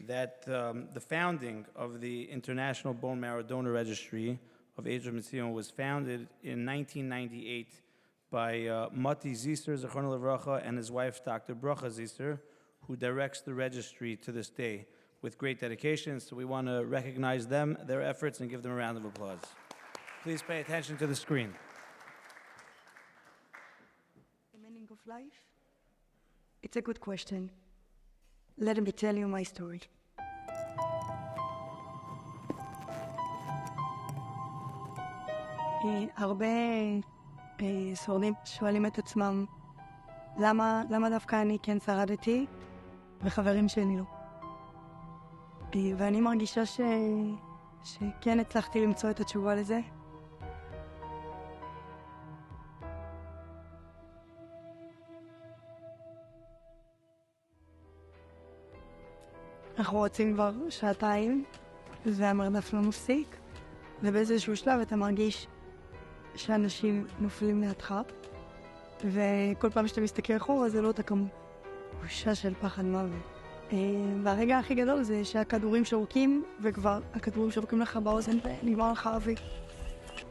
that the founding of the International Bone Marrow Donor Registry of Ezer Mizion was founded in 1998 by Mati Zisser, Zechron Levracha, and his wife, Dr. Bracha Zisser, who directs the registry to this day with great dedication. So we want to recognize them, their efforts, and give them a round of applause. Please pay attention to the screen. Emenengo life? It's a good question. Let me tell you my story. הרבה שורדים שואלים את עצמם, למה דווקא אני כן שרדתי וחברים שלי לא? ואני מרגישה שכן הצלחתי למצוא את התשובה לזה. אנחנו רוצים כבר שעתיים, והמרדף לא מפסיק, ובאיזשהו שלב אתה מרגיש שאנשים נופלים לידך, וכל פעם שאתה מסתכל אחורה זה לא אותה כמו בושה של פחד מוות. והרגע הכי גדול זה שהכדורים שורקים, וכבר הכדורים שורקים לך באוזן ונגמר לך אוויר.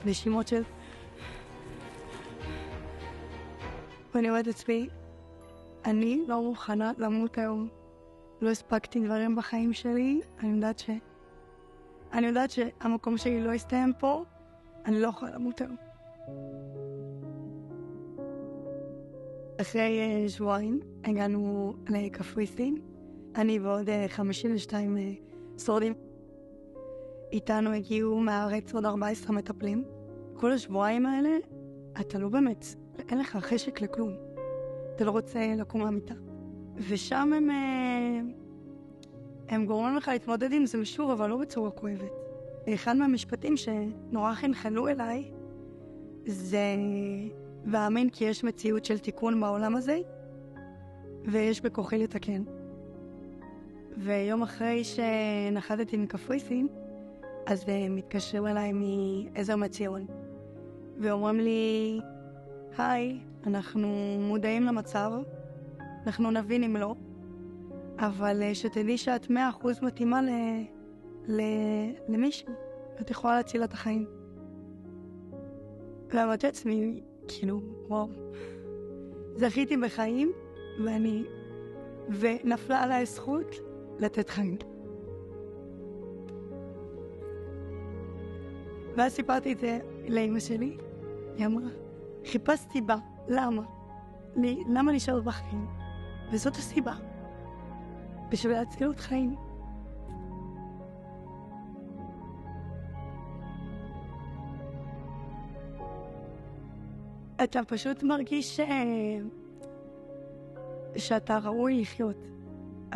נשימות של... ואני אומרת לעצמי, אני לא מוכנה למות היום. לא הספקתי דברים בחיים שלי, אני יודעת שהמקום שלי לא יסתיים פה, אני לא יכולה למות היום. אחרי שבועיים הגענו לקפריסין, אני ועוד 52 שורדים. איתנו הגיעו מהארץ עוד 14 מטפלים. כל השבועיים האלה, אתה לא באמת, אין לך חשק לכלום. אתה לא רוצה לקום מהמיטה. ושם הם גורמים לך להתמודד עם זה משור, אבל לא בצורה כואבת. אחד מהמשפטים שנורא חנחלו אליי, זה ואמין כי יש מציאות של תיקון בעולם הזה, ויש בכוחי לתקן. ויום אחרי שנחתתי מקפריסין, אז מתקשרים אליי מאזר מציון, ואומרים לי, היי, אנחנו מודעים למצב, אנחנו נבין אם לא, אבל שתדעי שאת 100% מתאימה למישהו, את יכולה להציל את החיים. ואמרתי לעצמי, כאילו, וואו, זכיתי בחיים, ונפלה עליי הזכות לתת חיים. ואז סיפרתי את זה לאמא שלי, היא אמרה, חיפשתי בה, למה נשארת בחיים? וזאת הסיבה, בשביל להצילות חיים. אתה פשוט מרגיש שאתה ראוי לחיות.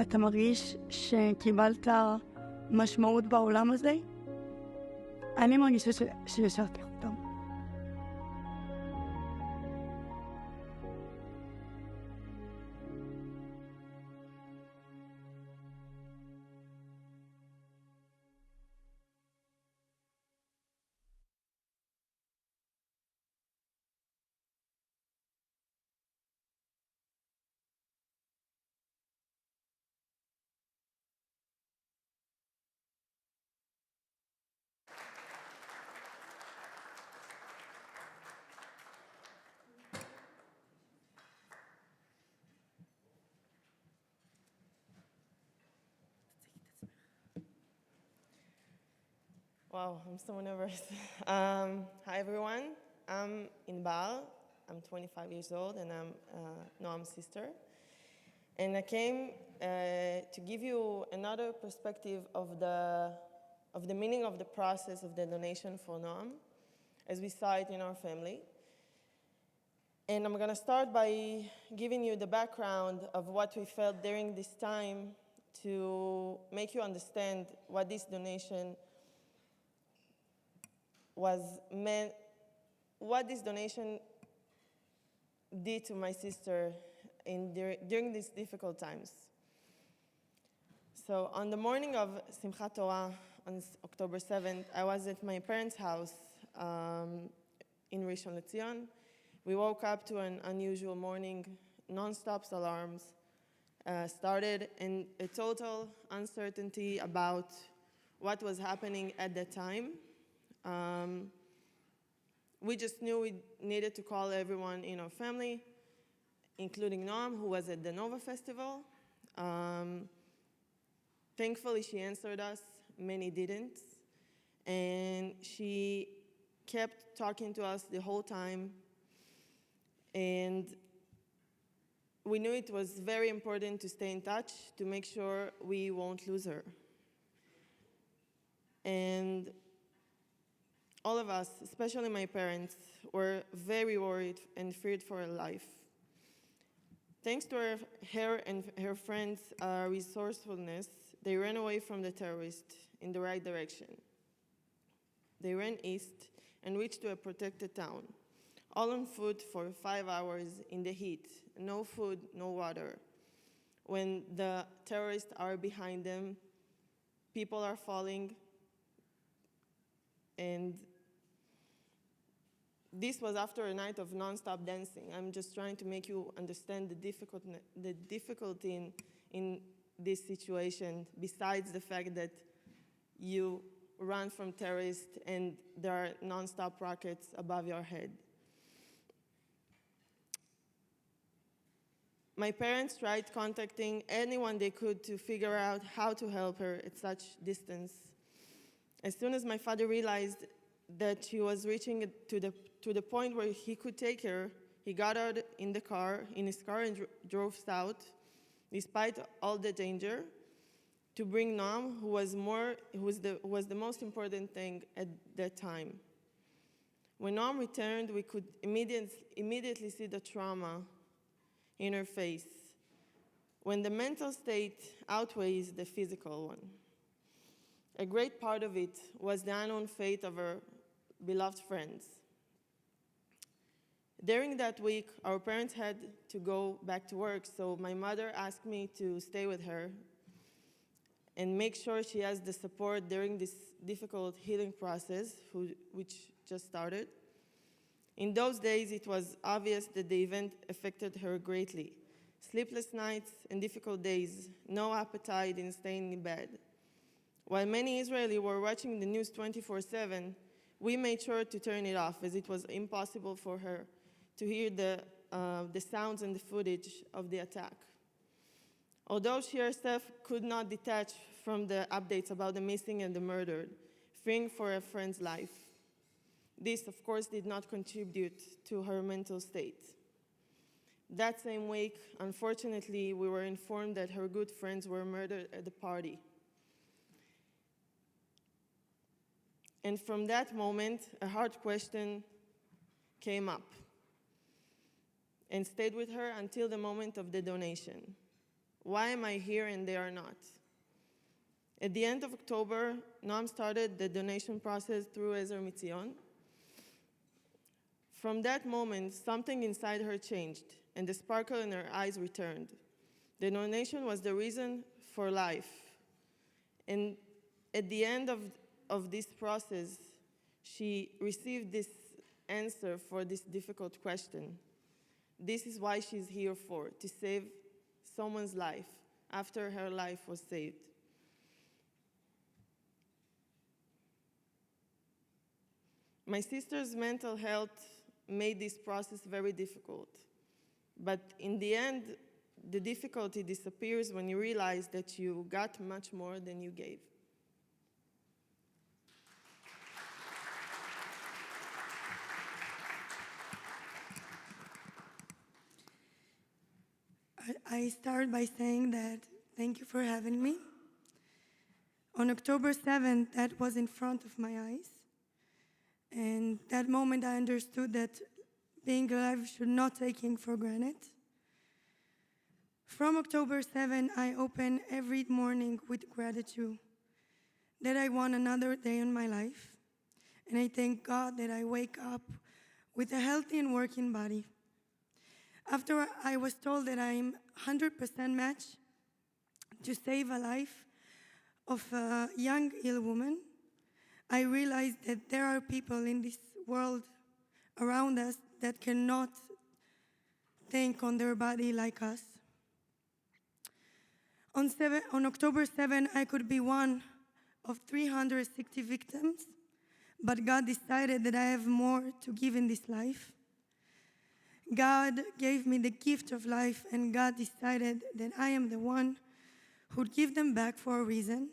אתה מרגיש שקיבלת משמעות בעולם הזה. אני מרגישה שישרתי אותם. Wow, I'm so nervous. Hi, everyone. I'm Unveiled. I'm 25 years old, and I'm Noam's sister. And I came to give you another perspective of the meaning of the process of the donation for Noam, as we saw it in our family. And I'm going to start by giving you the background of what we felt during this time to make you understand what this donation what this donation did to my sister during these difficult times. So on the morning of Simchat Torah, on October 7th, I was at my parents' house in Rishon LeZion. We woke up to an unusual morning, non-stop alarms started, and a total uncertainty about what was happening at that time. We just knew we needed to call everyone in our family, including Noam, who was at the Nova Festival. Thankfully, she answered us. Many didn't. And she kept talking to us the whole time. And we knew it was very important to stay in touch to make sure we won't lose her. And all of us, especially my parents, were very worried and feared for her life. Thanks to her and her friends' resourcefulness, they ran away from the terrorists in the right direction. They ran east and reached to a protected town, all on foot for 5 hours in the heat, no food, no water. When the terrorists are behind them, people are falling, and this was after a night of nonstop dancing. I'm just trying to make you understand the difficulty in this situation, besides the fact that you run from terrorists and there are nonstop rockets above your head. My parents tried contacting anyone they could to figure out how to help her at such distance. As soon as my father realized that she was reaching to the point where he could take her, he got out in his car and drove south, despite all the danger, to bring Noam, who was the most important thing at that time. When Noam returned, we could immediately see the trauma in her face, when the mental state outweighs the physical one. A great part of it was the unknown fate of her beloved friends. During that week, our parents had to go back to work, so my mother asked me to stay with her and make sure she has the support during this difficult healing process, which just started. In those days, it was obvious that the event affected her greatly. Sleepless nights and difficult days, no appetite in staying in bed. While many Israelis were watching the news 24/7, we made sure to turn it off, as it was impossible for her to hear the sounds and the footage of the attack. Although she herself could not detach from the updates about the missing and the murdered, fearing for a friend's life. This, of course, did not contribute to her mental state. That same week, unfortunately, we were informed that her good friends were murdered at the party. And from that moment, a hard question came up and stayed with her until the moment of the donation. Why am I here and they are not? At the end of October, Noam started the donation process through Ezer Mizion. From that moment, something inside her changed, and the sparkle in her eyes returned. The donation was the reason for life. And at the end of this process, she received this answer for this difficult question. This is why she's here for, to save someone's life after her life was saved. My sister's mental health made this process very difficult. But in the end, the difficulty disappears when you realize that you got much more than you gave. I start by saying that thank you for having me. On October 7th, that was in front of my eyes. And that moment I understood that being alive should not taken for granted. From October 7, I open every morning with gratitude that I won another day in my life. And I thank God that I wake up with a healthy and working body. After I was told that I'm 100% match to save a life of a young ill woman, I realized that there are people in this world around us that cannot think on their body like us. On October 7, I could be one of 360 victims, but God decided that I have more to give in this life. God gave me the gift of life, and God decided that I am the one who'd give them back for a reason.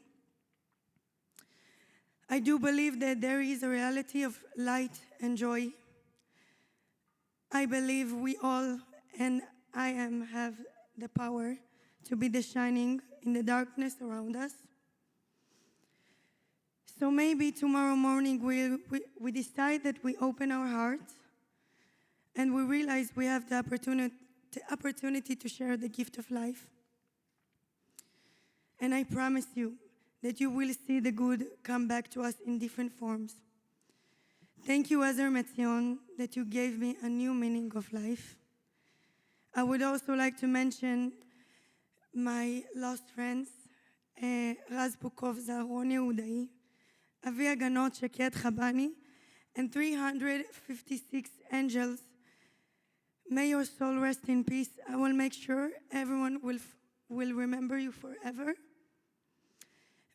I do believe that there is a reality of light and joy. I believe we all, and I am have the power to be the shining in the darkness around us. So maybe tomorrow morning we decide that we open our hearts and we realize we have the opportunity to share the gift of life. And I promise you that you will see the good come back to us in different forms. Thank you, Ezer Mizion, that you gave me a new meaning of life. I would also like to mention my lost friends, Raz Pukov, Zaharon Yehudai, Avi Haganot, Sheket Chabani, and 356 angels. May your soul rest in peace. I will make sure everyone will remember you forever.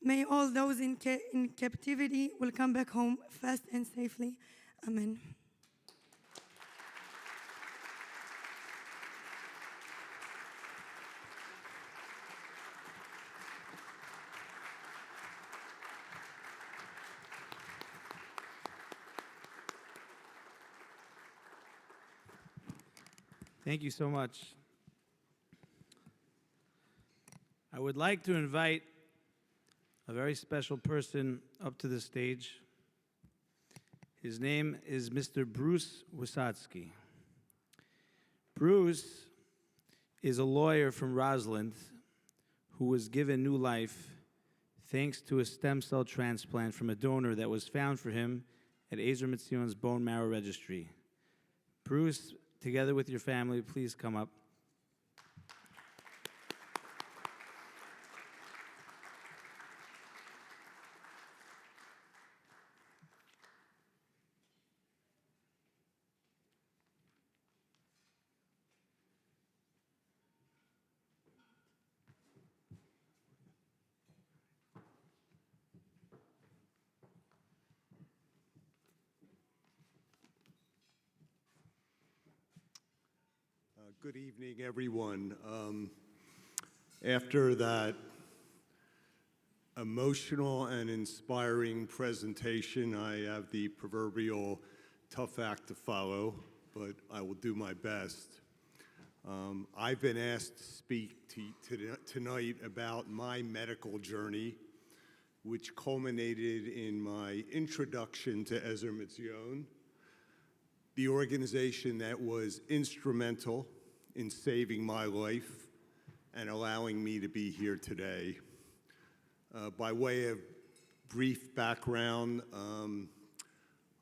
May all those in captivity will come back home fast and safely. Amen. Thank you so much. I would like to invite a very special person up to the stage. His name is Mr. Bruce Wysotsky. Bruce is a lawyer from Roslyn who was given new life thanks to a stem cell transplant from a donor that was found for him at Ezer Mizion's bone marrow registry. Bruce, together with your family, please come up. Good evening, everyone. After that emotional and inspiring presentation, I have the proverbial tough act to follow, but I will do my best. I've been asked to speak tonight about my medical journey, which culminated in my introduction to Ezer Mizion, the organization that was instrumental in saving my life and allowing me to be here today. By way of brief background,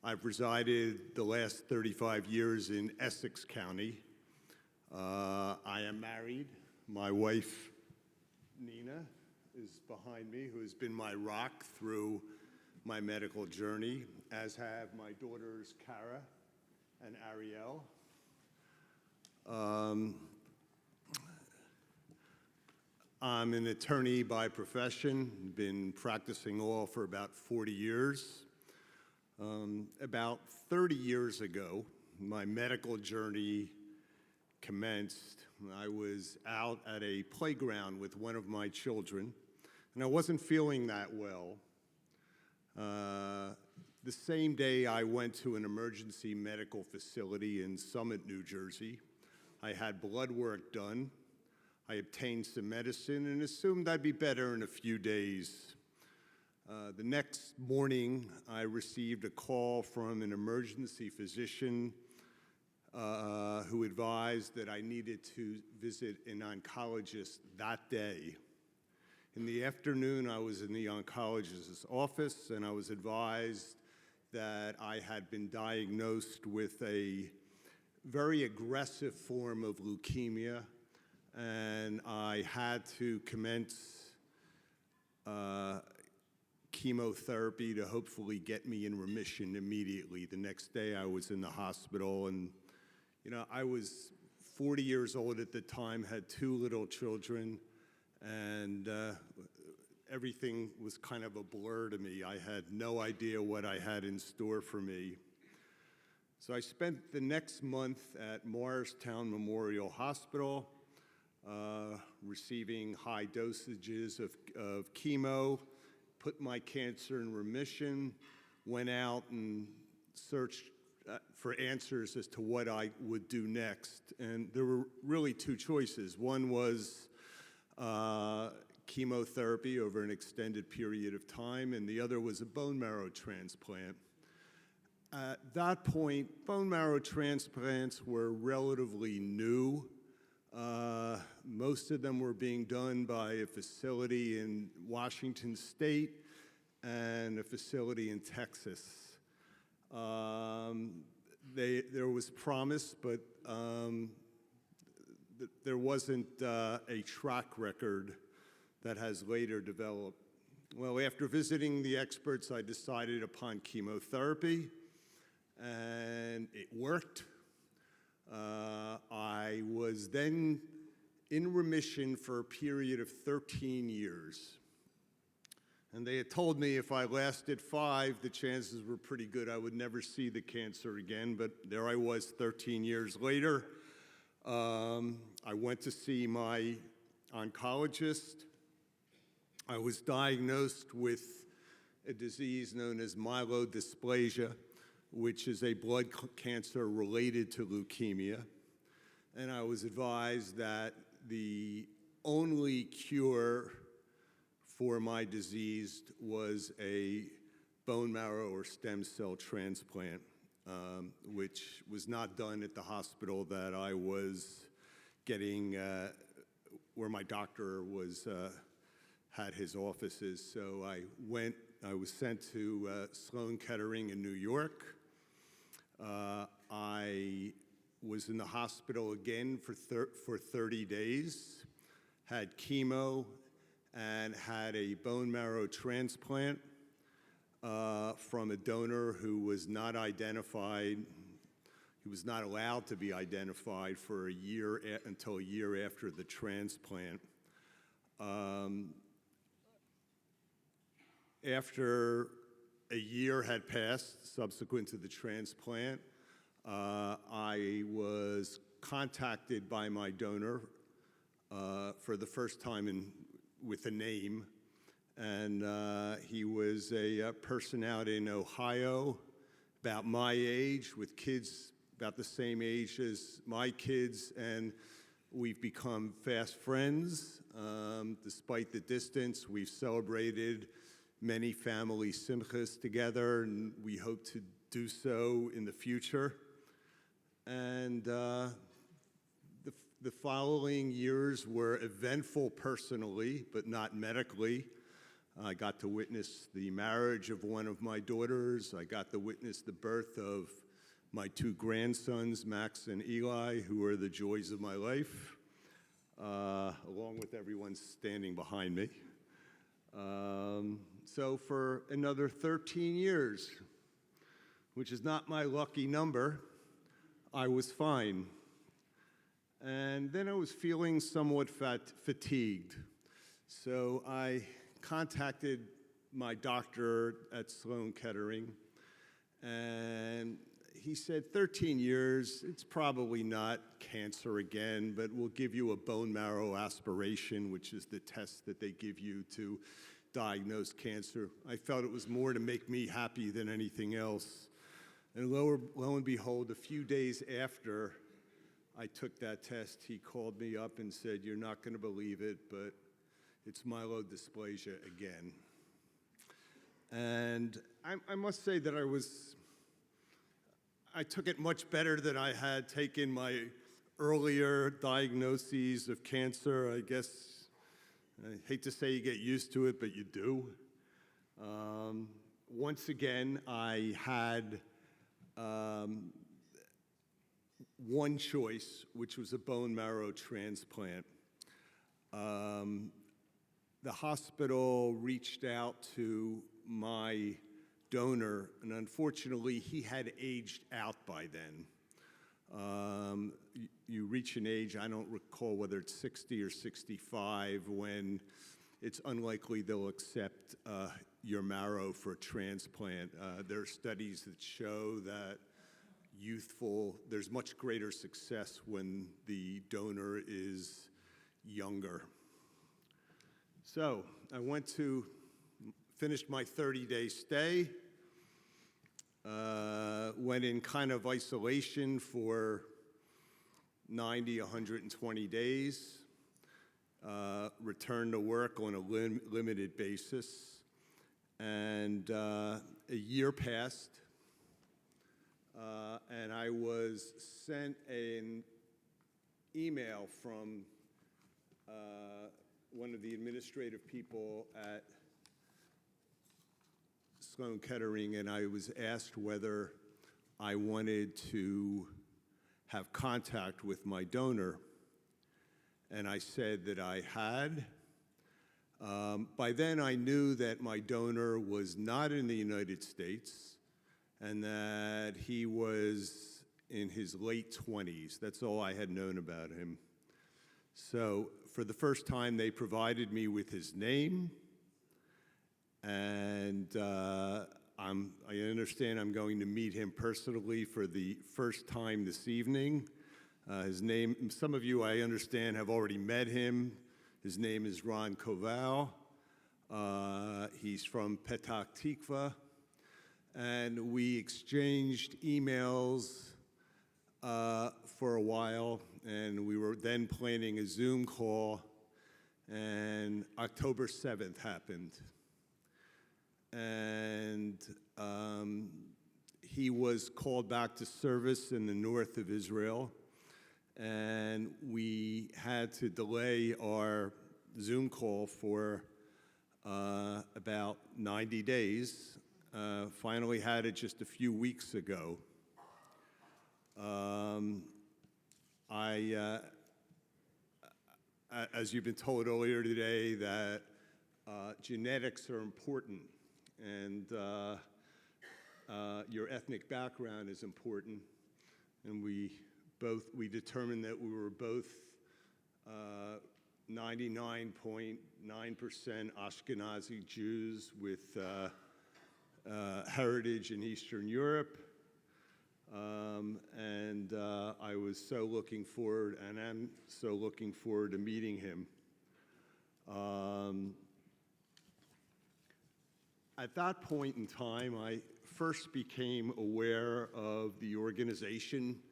I've resided the last 35 years in Essex County. I am married. My wife, Nina, is behind me, who has been my rock through my medical journey, as have my daughters, Cara and Ariel. I'm an attorney by profession, been practicing law for about 40 years. About 30 years ago, my medical journey commenced. I was out at a playground with one of my children, and I wasn't feeling that well. The same day, I went to an emergency medical facility in Summit, New Jersey. I had blood work done. I obtained some medicine and assumed I'd be better in a few days. The next morning, I received a call from an emergency physician who advised that I needed to visit an oncologist that day. In the afternoon, I was in the oncologist's office, and I was advised that I had been diagnosed with a very aggressive form of leukemia, and I had to commence chemotherapy to hopefully get me in remission immediately. The next day, I was in the hospital, and I was 40 years old at the time, had 2 little children, and everything was kind of a blur to me. I had no idea what I had in store for me. So I spent the next month at Morristown Memorial Hospital, receiving high dosages of chemo, put my cancer in remission, went out and searched for answers as to what I would do next. And there were really two choices. One was chemotherapy over an extended period of time, and the other was a bone marrow transplant. At that point, bone marrow transplants were relatively new. Most of them were being done by a facility in Washington State and a facility in Texas. There was promise, but there wasn't a track record that has later developed. Well, after visiting the experts, I decided upon chemotherapy, and it worked. I was then in remission for a period of 13 years. And they had told me if I lasted 5, the chances were pretty good I would never see the cancer again, but there I was 13 years later. I went to see my oncologist. I was diagnosed with a disease known as myelodysplasia, which is a blood cancer related to leukemia. And I was advised that the only cure for my disease was a bone marrow or stem cell transplant, which was not done at the hospital that I was getting, where my doctor was, had his offices. So I was sent to Sloan Kettering in New York. I was in the hospital again for 30 days, had chemo, and had a bone marrow transplant from a donor who was not identified. He was not allowed to be identified for a year until a year after the transplant. After a year had passed subsequent to the transplant, I was contacted by my donor for the first time with a name, and he was a person out in Ohio, about my age, with kids about the same age as my kids, and we've become fast friends. Despite the distance, we've celebrated many family simchas together, and we hope to do so in the future. And the following years were eventful personally, but not medically. I got to witness the marriage of one of my daughters. I got to witness the birth of my 2 grandsons, Max and Eli, who are the joys of my life, along with everyone standing behind me. So for another 13 years, which is not my lucky number, I was fine. And then I was feeling somewhat fatigued. So I contacted my doctor at Sloan Kettering, and he said, 13 years, it's probably not cancer again, but we'll give you a bone marrow aspiration, which is the test that they give you to diagnose cancer. I felt it was more to make me happy than anything else. And lo and behold, a few days after I took that test, he called me up and said, "You're not going to believe it, but it's myelodysplasia again." And I must say that I took it much better than I had taken my earlier diagnoses of cancer. I guess, I hate to say you get used to it, but you do. Once again, I had one choice, which was a bone marrow transplant. The hospital reached out to my donor, and unfortunately, he had aged out by then. You reach an age, I don't recall whether it's 60 or 65, when it's unlikely they'll accept your marrow for a transplant. There are studies that show that there's much greater success when the donor is younger. So I finished my 30-day stay. went in kind of isolation for 90, 120 days, returned to work on a limited basis, and a year passed, and I was sent an email from one of the administrative people at Sloan Kettering, and I was asked whether I wanted to have contact with my donor, and I said that I had. By then, I knew that my donor was not in the United States and that he was in his late 20s. That's all I had known about him. So for the first time, they provided me with his name, and I understand I'm going to meet him personally for the first time this evening. His name, some of you, I understand, have already met him. His name is Ron Koval. He's from Petah Tikva, and we exchanged emails for a while, and we were then planning a Zoom call, and October 7th happened. And he was called back to service in the north of Israel, and we had to delay our Zoom call for about 90 days. Finally had it just a few weeks ago. As you've been told earlier today, that genetics are important, and your ethnic background is important, and we determined that we were both 99.9% Ashkenazi Jews with heritage in Eastern Europe, and I was so looking forward, and I'm so looking forward to meeting him. At that point in time, I first became aware of the organization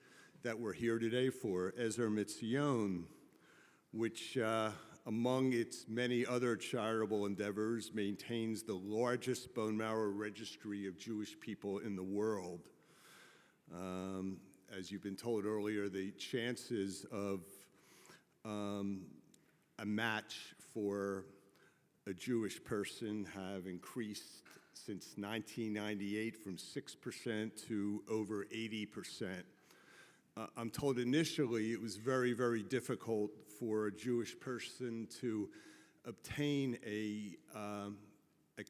that we're here today for, Ezer Mizion, which, among its many other charitable endeavors, maintains the largest bone marrow registry of Jewish people in the world. As you've been told earlier, the chances of a match for a Jewish person have increased since 1998 from 6% to over 80%. I'm told initially it was very, very difficult for a Jewish person to obtain a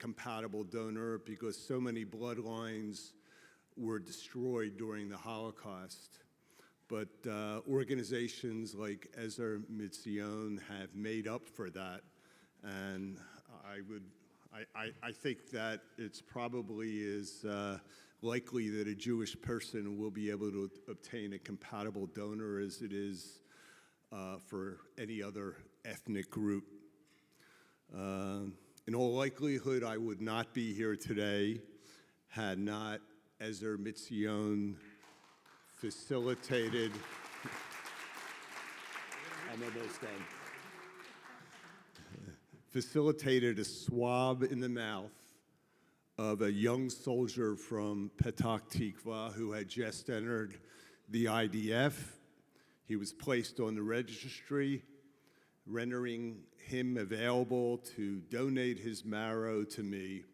compatible donor because so many bloodlines were destroyed during the Holocaust. But organizations like Ezer Mizion have made up for that, and I think that it's probably as likely that a Jewish person will be able to obtain a compatible donor as it is for any other ethnic group. In all likelihood, I would not be here today had not Ezer Mizion facilitated. I'm almost done. Facilitated a swab in the mouth of a young soldier from Petah Tikva who had just entered the IDF. He was placed on the registry, rendering him available to donate his marrow to me.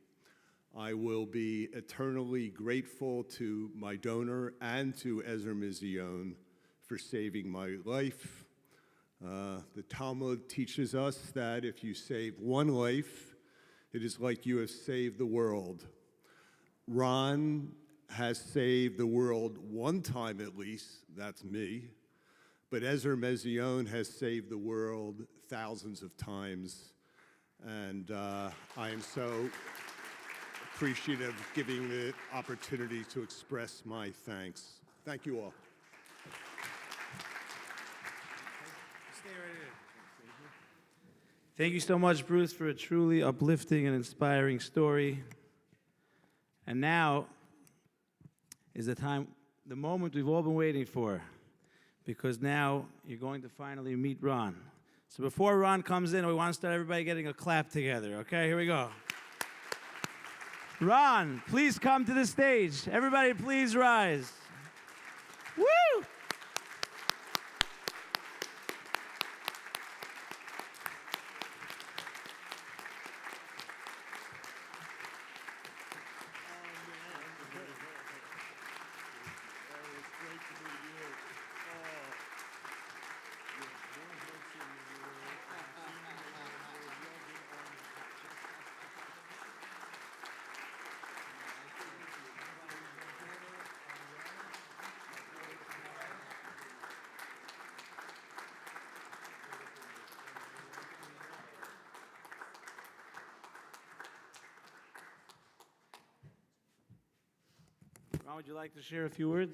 I will be eternally grateful to my donor and to Ezer Mizion for saving my life. The Talmud teaches us that if you save one life, it is like you have saved the world. Ron has saved the world one time at least, that's me, but Ezer Mizion has saved the world thousands of times, and I am so appreciative of giving the opportunity to express my thanks. Thank you all. Thank you so much, Bruce, for a truly uplifting and inspiring story. And now, is the moment we've all been waiting for, because now you're going to finally meet Ron. So before Ron comes in, we want to start everybody getting a clap together, okay? Here we go. Ron, please come to the stage. Everybody, please rise. Woo! Ron, would you like to share a few words?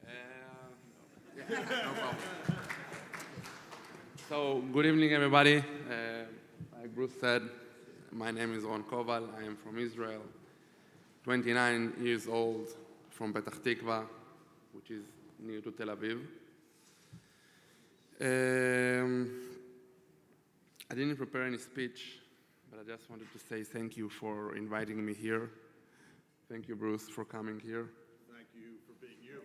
Yeah, no problem. So, good evening, everybody. Like Bruce said, my name is Ron Koval. I am from Israel, 29 years old, from Petach Tikva, which is near to Tel Aviv. I didn't prepare any speech, but I just wanted to say thank you for inviting me here. Thank you, Bruce, for coming here. Thank you for being you.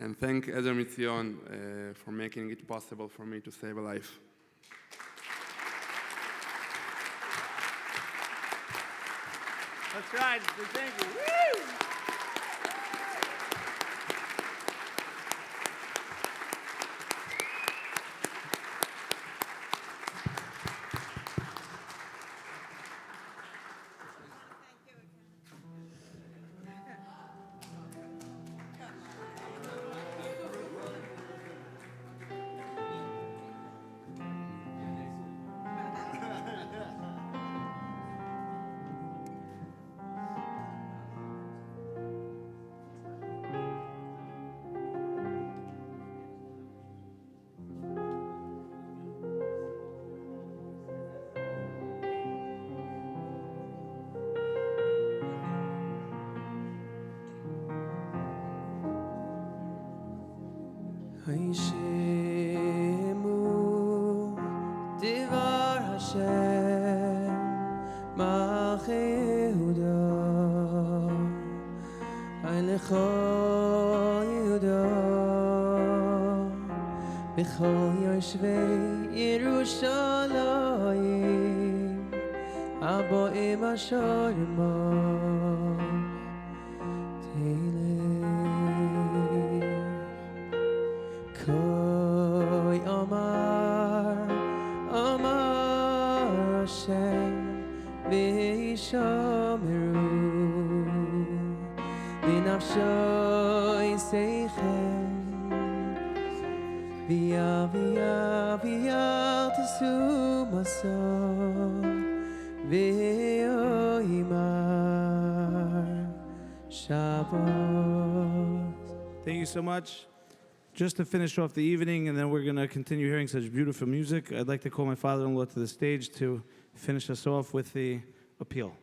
And thank Ezer Mizion for making it possible for me to save a life. That's right. Thank you. Woo! Haishemu Divar Hashem Malchei Yehuda Hailecha Yehuda B'chol Yoshvei Yerushalayim Aboim Asher Yimach Koi Amar, Amar Hashem, V'yishameru, V'nafshoy seichem, V'yal tisu mason, V'yoimar Shabbat. Thank you so much. Just to finish off the evening, and then we're going to continue hearing such beautiful music, I'd like to call my father-in-law to the stage to finish us off with the appeal.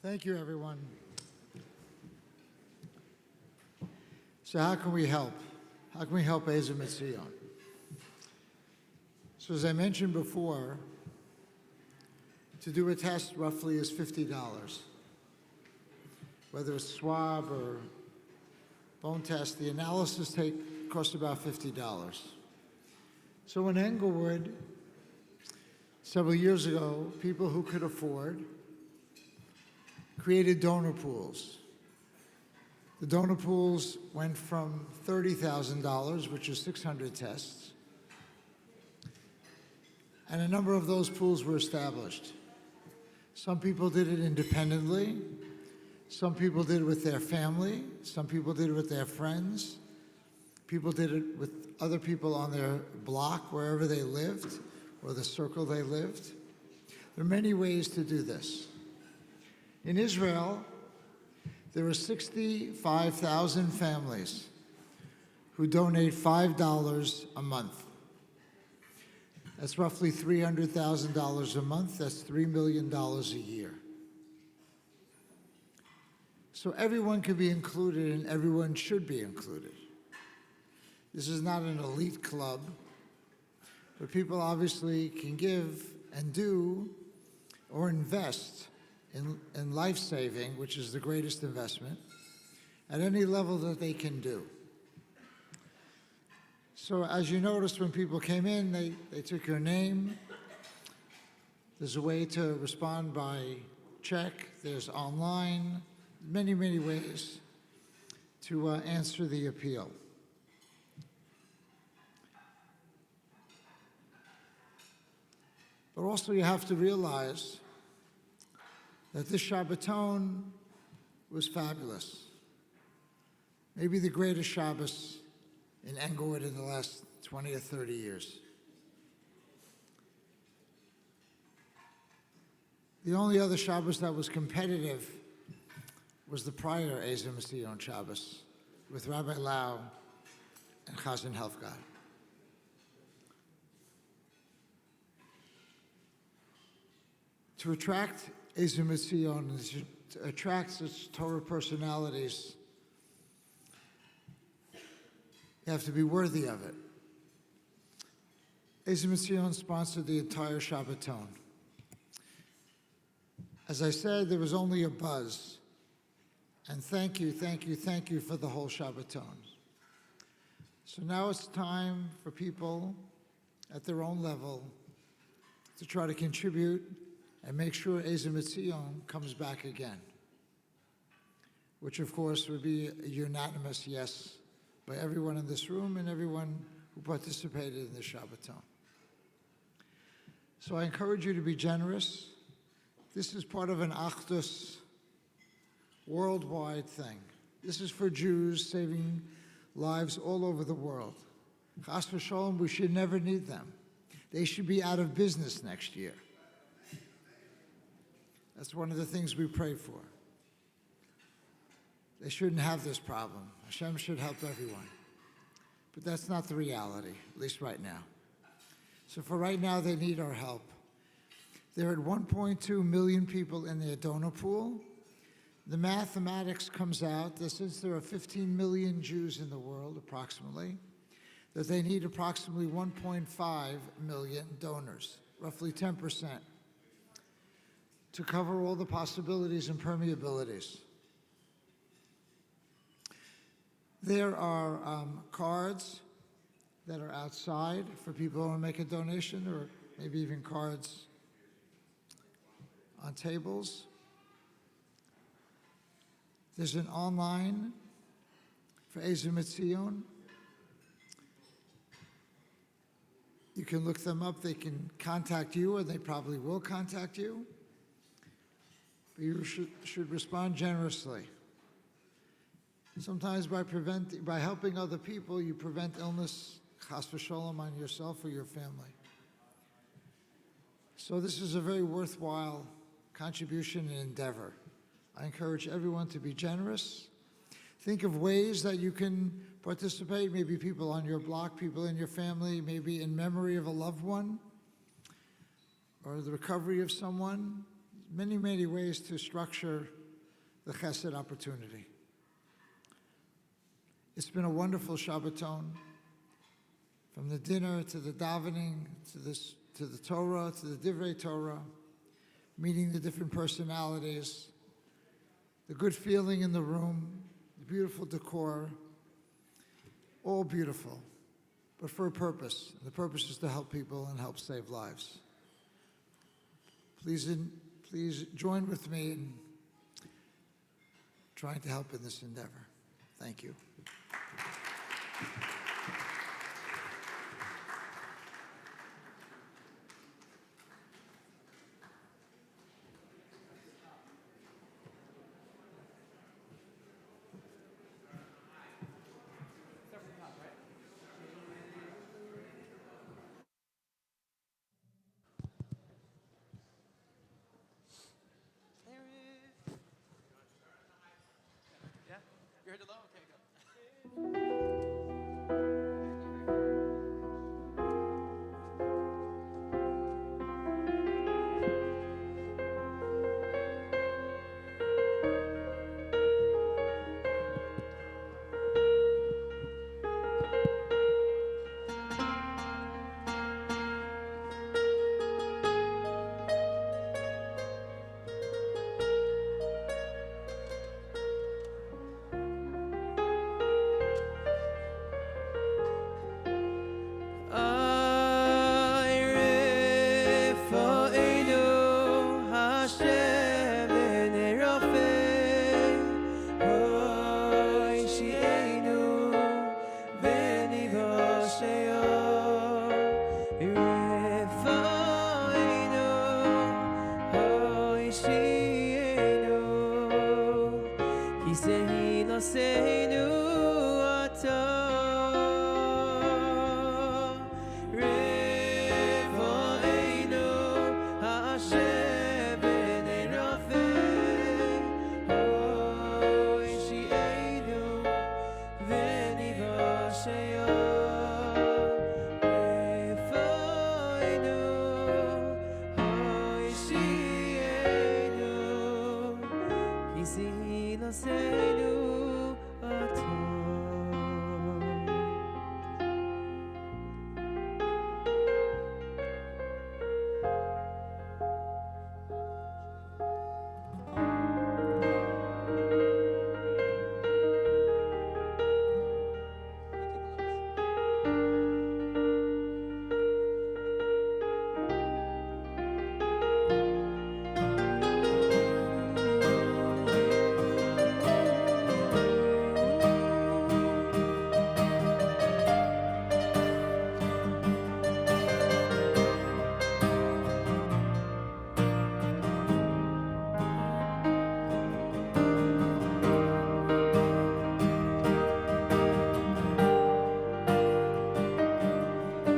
Thank you, everyone. So how can we help? How can we help Ezer Mizion? So as I mentioned before, to do a test roughly is $50. Whether it's swab or bone test, the analysis cost about $50. So in Englewood, several years ago, people who could afford created donor pools. The donor pools went from $30,000, which is 600 tests, and a number of those pools were established. Some people did it independently. Some people did it with their family. Some people did it with their friends. People did it with other people on their block, wherever they lived, or the circle they lived. There are many ways to do this. In Israel, there are 65,000 families who donate $5 a month. That's roughly $300,000 a month. That's $3 million a year. So everyone can be included and everyone should be included. This is not an elite club, but people obviously can give and do or invest in life-saving, which is the greatest investment, at any level that they can do. So as you noticed when people came in, they took your name. There's a way to respond by check. There's online, many, many ways to answer the appeal. But also you have to realize that this Shabbaton was fabulous. Maybe the greatest Shabbos in Englewood in the last 20 or 30 years. The only other Shabbos that was competitive was the prior Ezer Mizion Shabbos with Rabbi Lau and Chazan Helfgott. To attract Ezer Mizion, to attract such Torah personalities, you have to be worthy of it. Ezer Mizion sponsored the entire Shabbaton. As I said, there was only a buzz. And thank you, thank you, thank you for the whole Shabbaton. So now it's time for people at their own level to try to contribute and make sure Ezer Mizion comes back again, which of course would be a unanimous yes by everyone in this room and everyone who participated in the Shabbaton. So I encourage you to be generous. This is part of an Achdus worldwide thing. This is for Jews saving lives all over the world. Chas v'sholom, we should never need them. They should be out of business next year. That's one of the things we pray for. They shouldn't have this problem. Hashem should help everyone. But that's not the reality, at least right now. So for right now, they need our help. There are 1.2 million people in the donor pool. The mathematics comes out that since there are 15 million Jews in the world, approximately, that they need approximately 1.5 million donors, roughly 10%, to cover all the possibilities and permeabilities. There are cards that are outside for people who want to make a donation, or maybe even cards on tables. There's an online for Ezer Mizion. You can look them up. They can contact you, or they probably will contact you. But you should respond generously. Sometimes by helping other people, you prevent illness, chas v'sholom, on yourself or your family. So this is a very worthwhile contribution and endeavor. I encourage everyone to be generous. Think of ways that you can participate, maybe people on your block, people in your family, maybe in memory of a loved one, or the recovery of someone. Many, many ways to structure the chesed opportunity. It's been a wonderful Shabbaton, from the dinner to the davening, to the Torah, to the Divrei Torah, meeting the different personalities, the good feeling in the room, the beautiful decor, all beautiful, but for a purpose. And the purpose is to help people and help save lives. Please join with me in trying to help in this endeavor. Thank you. You're heard alone? Okay, go. שינו כי סהי נושאנו אותו רפואנו האשר בני רופא אוי שינו ונבושיו רפואנו אוי שינו כי סהי נושאנו אותו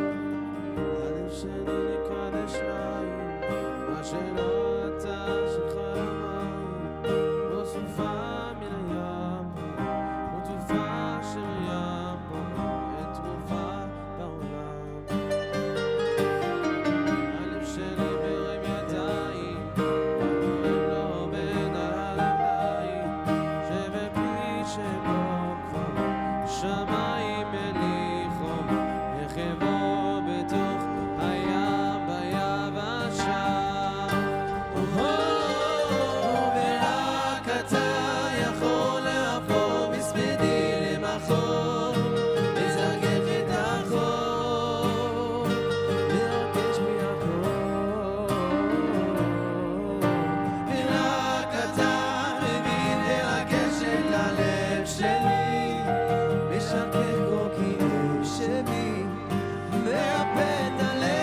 הלב שלי לקודש מים, מה שלא אתה שלך למים, לא סופה מן הים, ותרופה אשר ים בו, אין תרופה בעולם. הלב שלי מרים ידיים, ונועם לו בין הרגליים, שבפי שבו כבר שמיים מליחו, יחבו בתוך הים ביבשה. ורק אתה יכול להפוך מספדי למחור, לזכך את החור, לרגש בי הכל. ורק אתה מבין לרגש את הלב שלי, משכך כל כאב שבי, מרפא את הלב.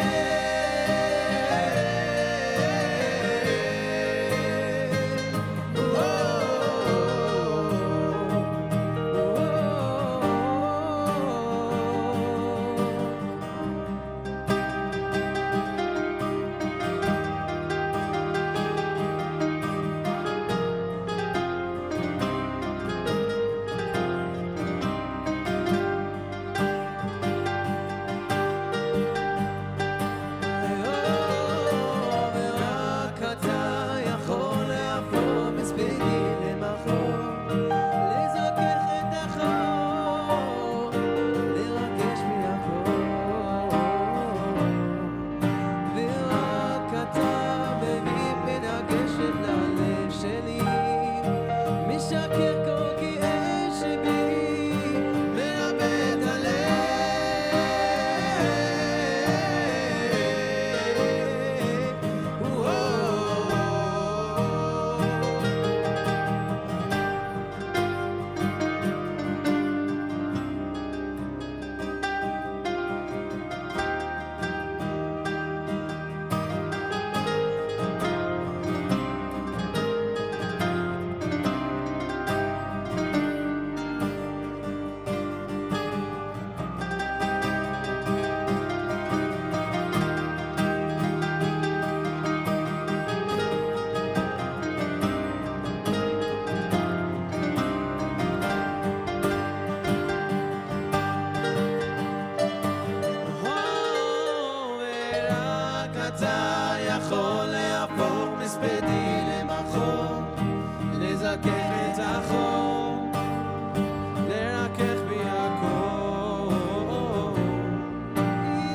ורק אתה יכול להפוך מספדי למחור, לזכך את החור, לרגש בי הכל. ורק אתה מביא מנגשת ללב שלי, משכך כל כאב שבי, מרפא את הלב. ורק אתה יכול להפוך מספדי למחור, לזכך את החור, לרכך בי הכל.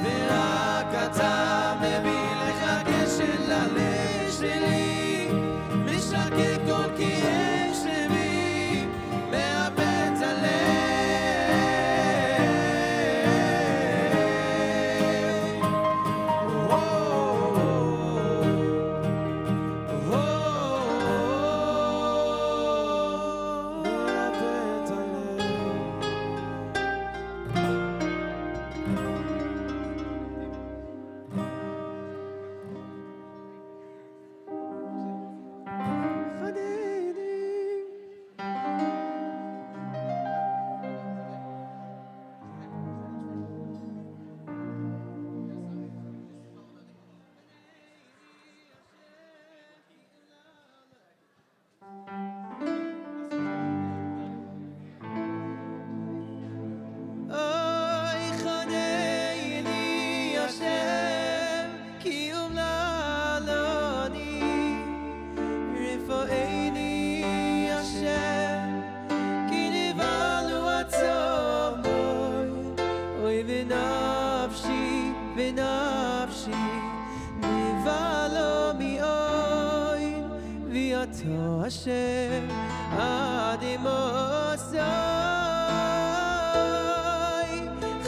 ורק אתה מביא לגשת ללב שלי, משכך כל כאב שבי, מרפא את הלב. רפאני השם כי נבהלו עצמי אוי ונפשי נבהלו מאוי ויתו השם עד עמוסי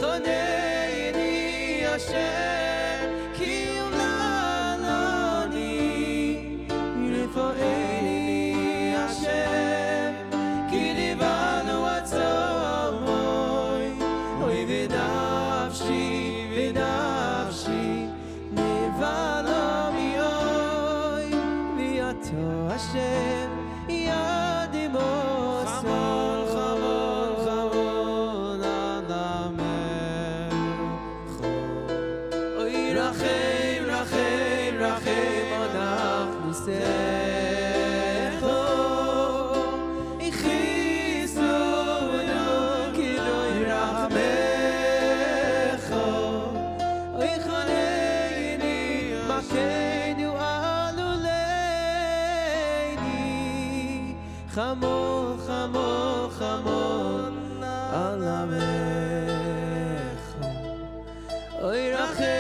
חונני השם כי יומללוני רפאני השם כי נבהלו עצמי אוי ונפשי נבהלו מאוי ויתו השם יד עמוסי חמול עד המלכו אוי רחם אנחנו סכו הכיסונו כאילו ירחמכו אוי חנני מכנו עלולני חמול על המלכו אוי רחם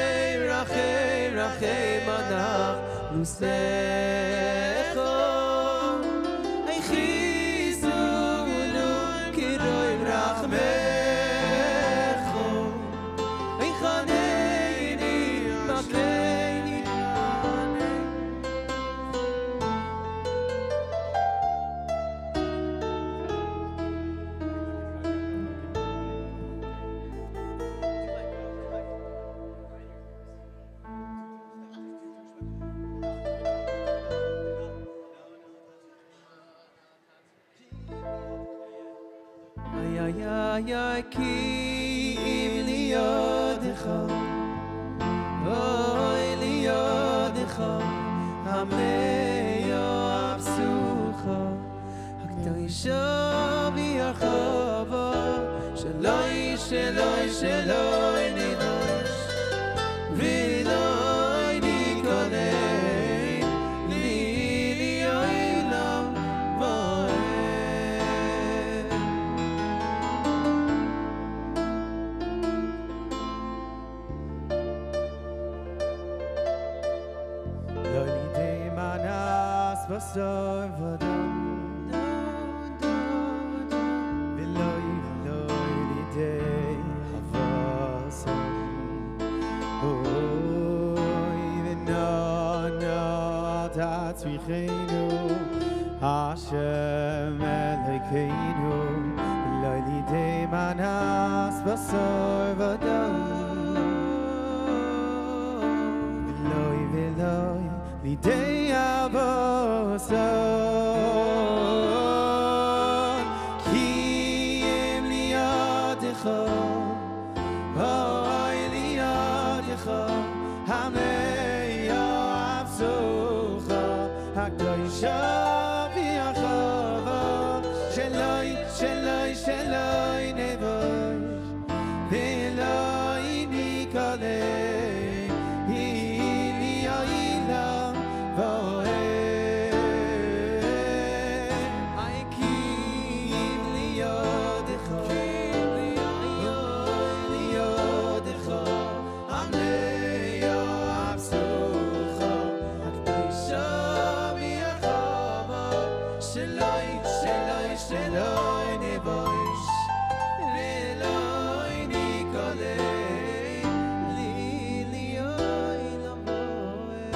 אנחנו סכו הכיסונו כאילו ירחמכו אוי חנני מכני ay ki im liyodcha oy liyodcha hamneyo absucha hakdoisho v'yachava sheloi nidosh v'loi nikolei li li'olam va'ed lo lidei manas basar v'adam v'loi lidei havasam oy v'nonot atzvichenu Hashem Elokeinu lo lidei manas basar v'adam v'loi lidei havasam ki im liyadecha oy liyadecha hamneyo absucha hakdoisha v'yachava sheloi nevosh v'loi nikolei li li'olam va'ed ay ki im liyodecha liyodecha hamneyo absucha hakdoisha v'yachava sheloi nevosh v'loi nikolei li li'olam va'ed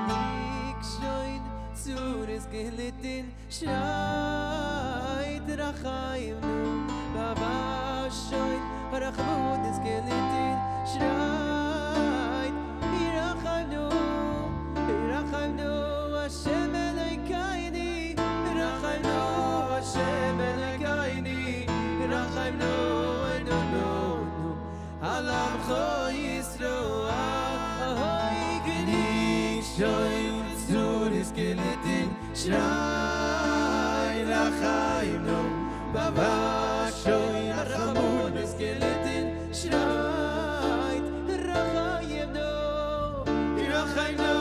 Gdik shoin zures gelitten shreit rachayimnu baba shoin rachmut is gelitten shreit irachayimnu Hashem Elokeini irachayimnu Hashem Elokeini irachayimnu no alamcho Yisroel gdik shoin zures gelitten shreit rachayimnu baba shoin rachmut is gelitten shreit rachayimnu irachayimnu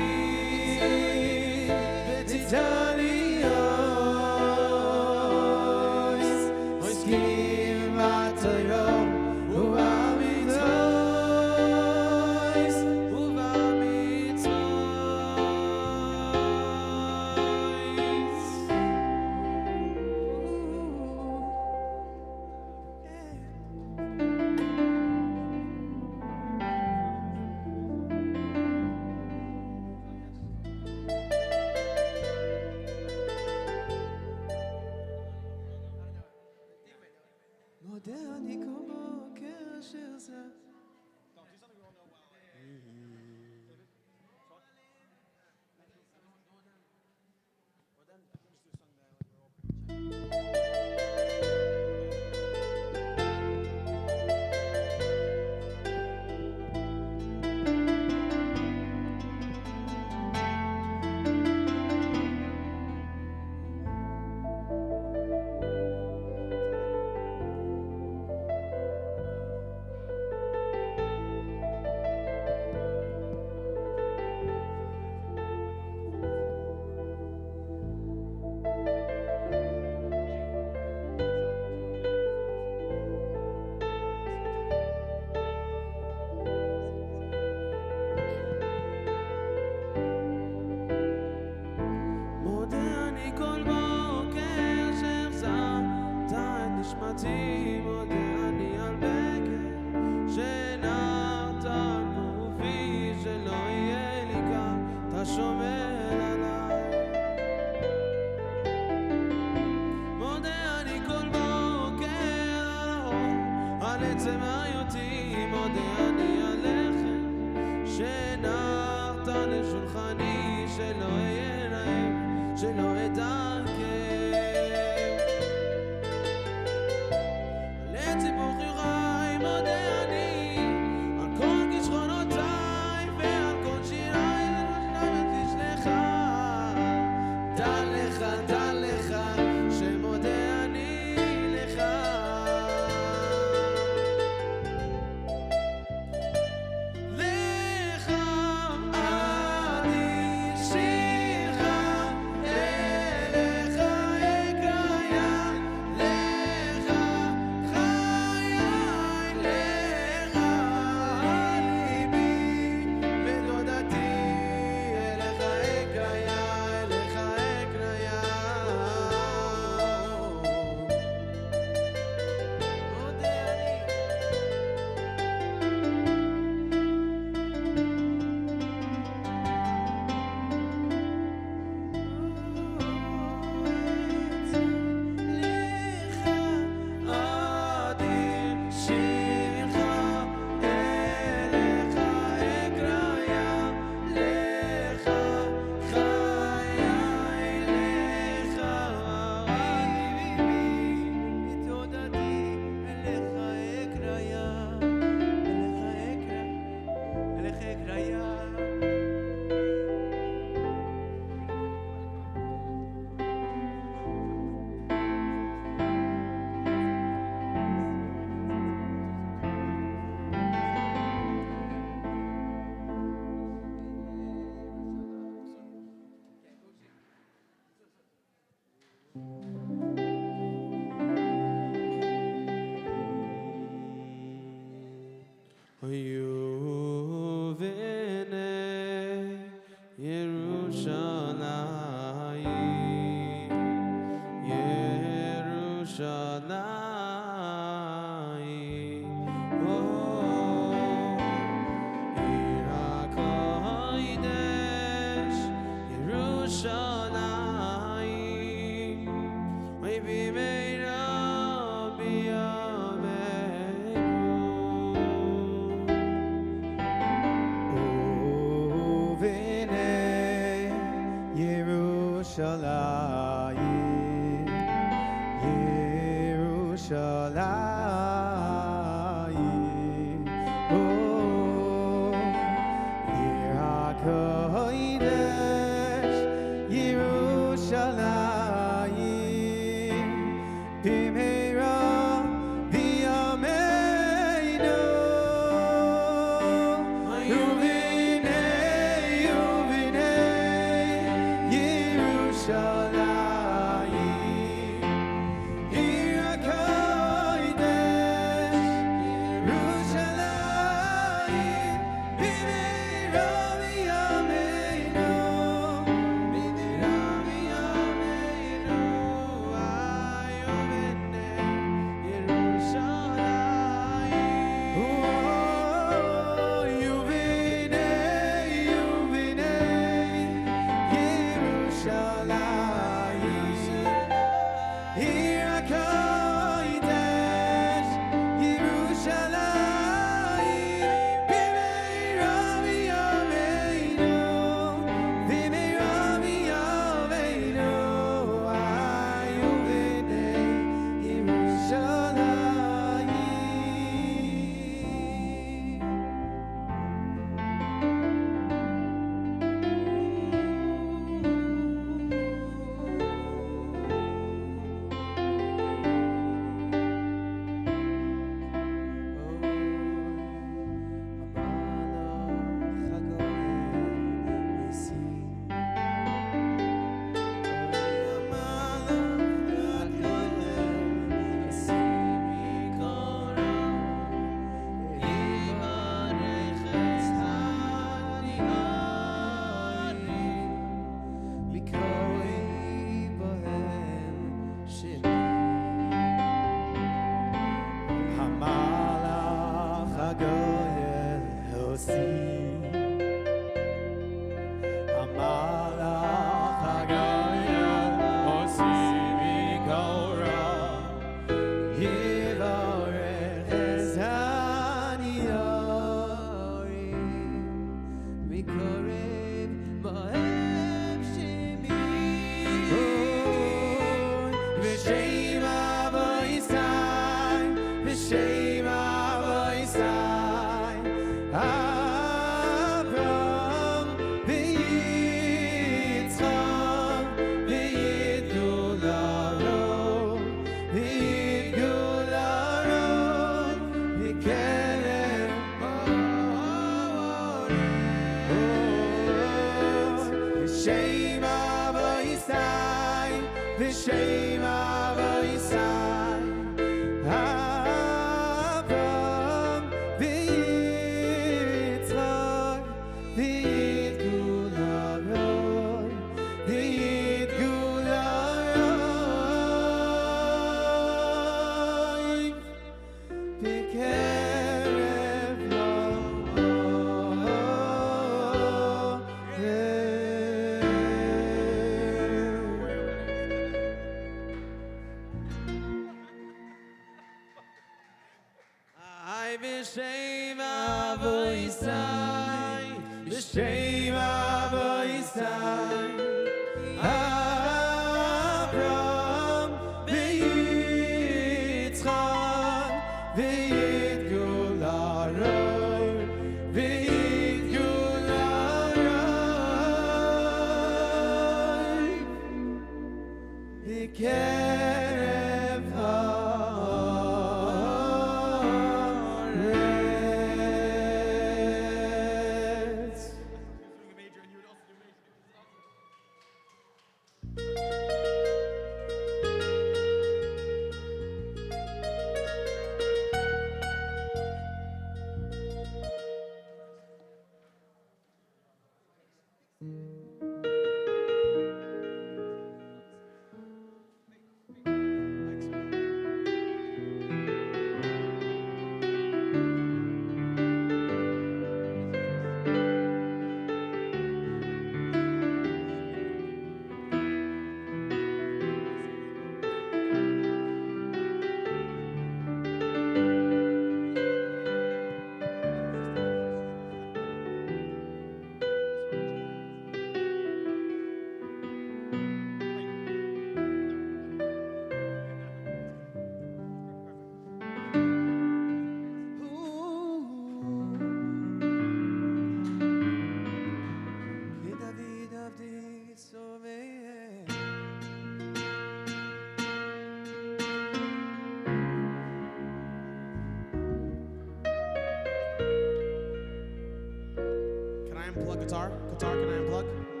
unplug guitar? Guitar, can I unplug?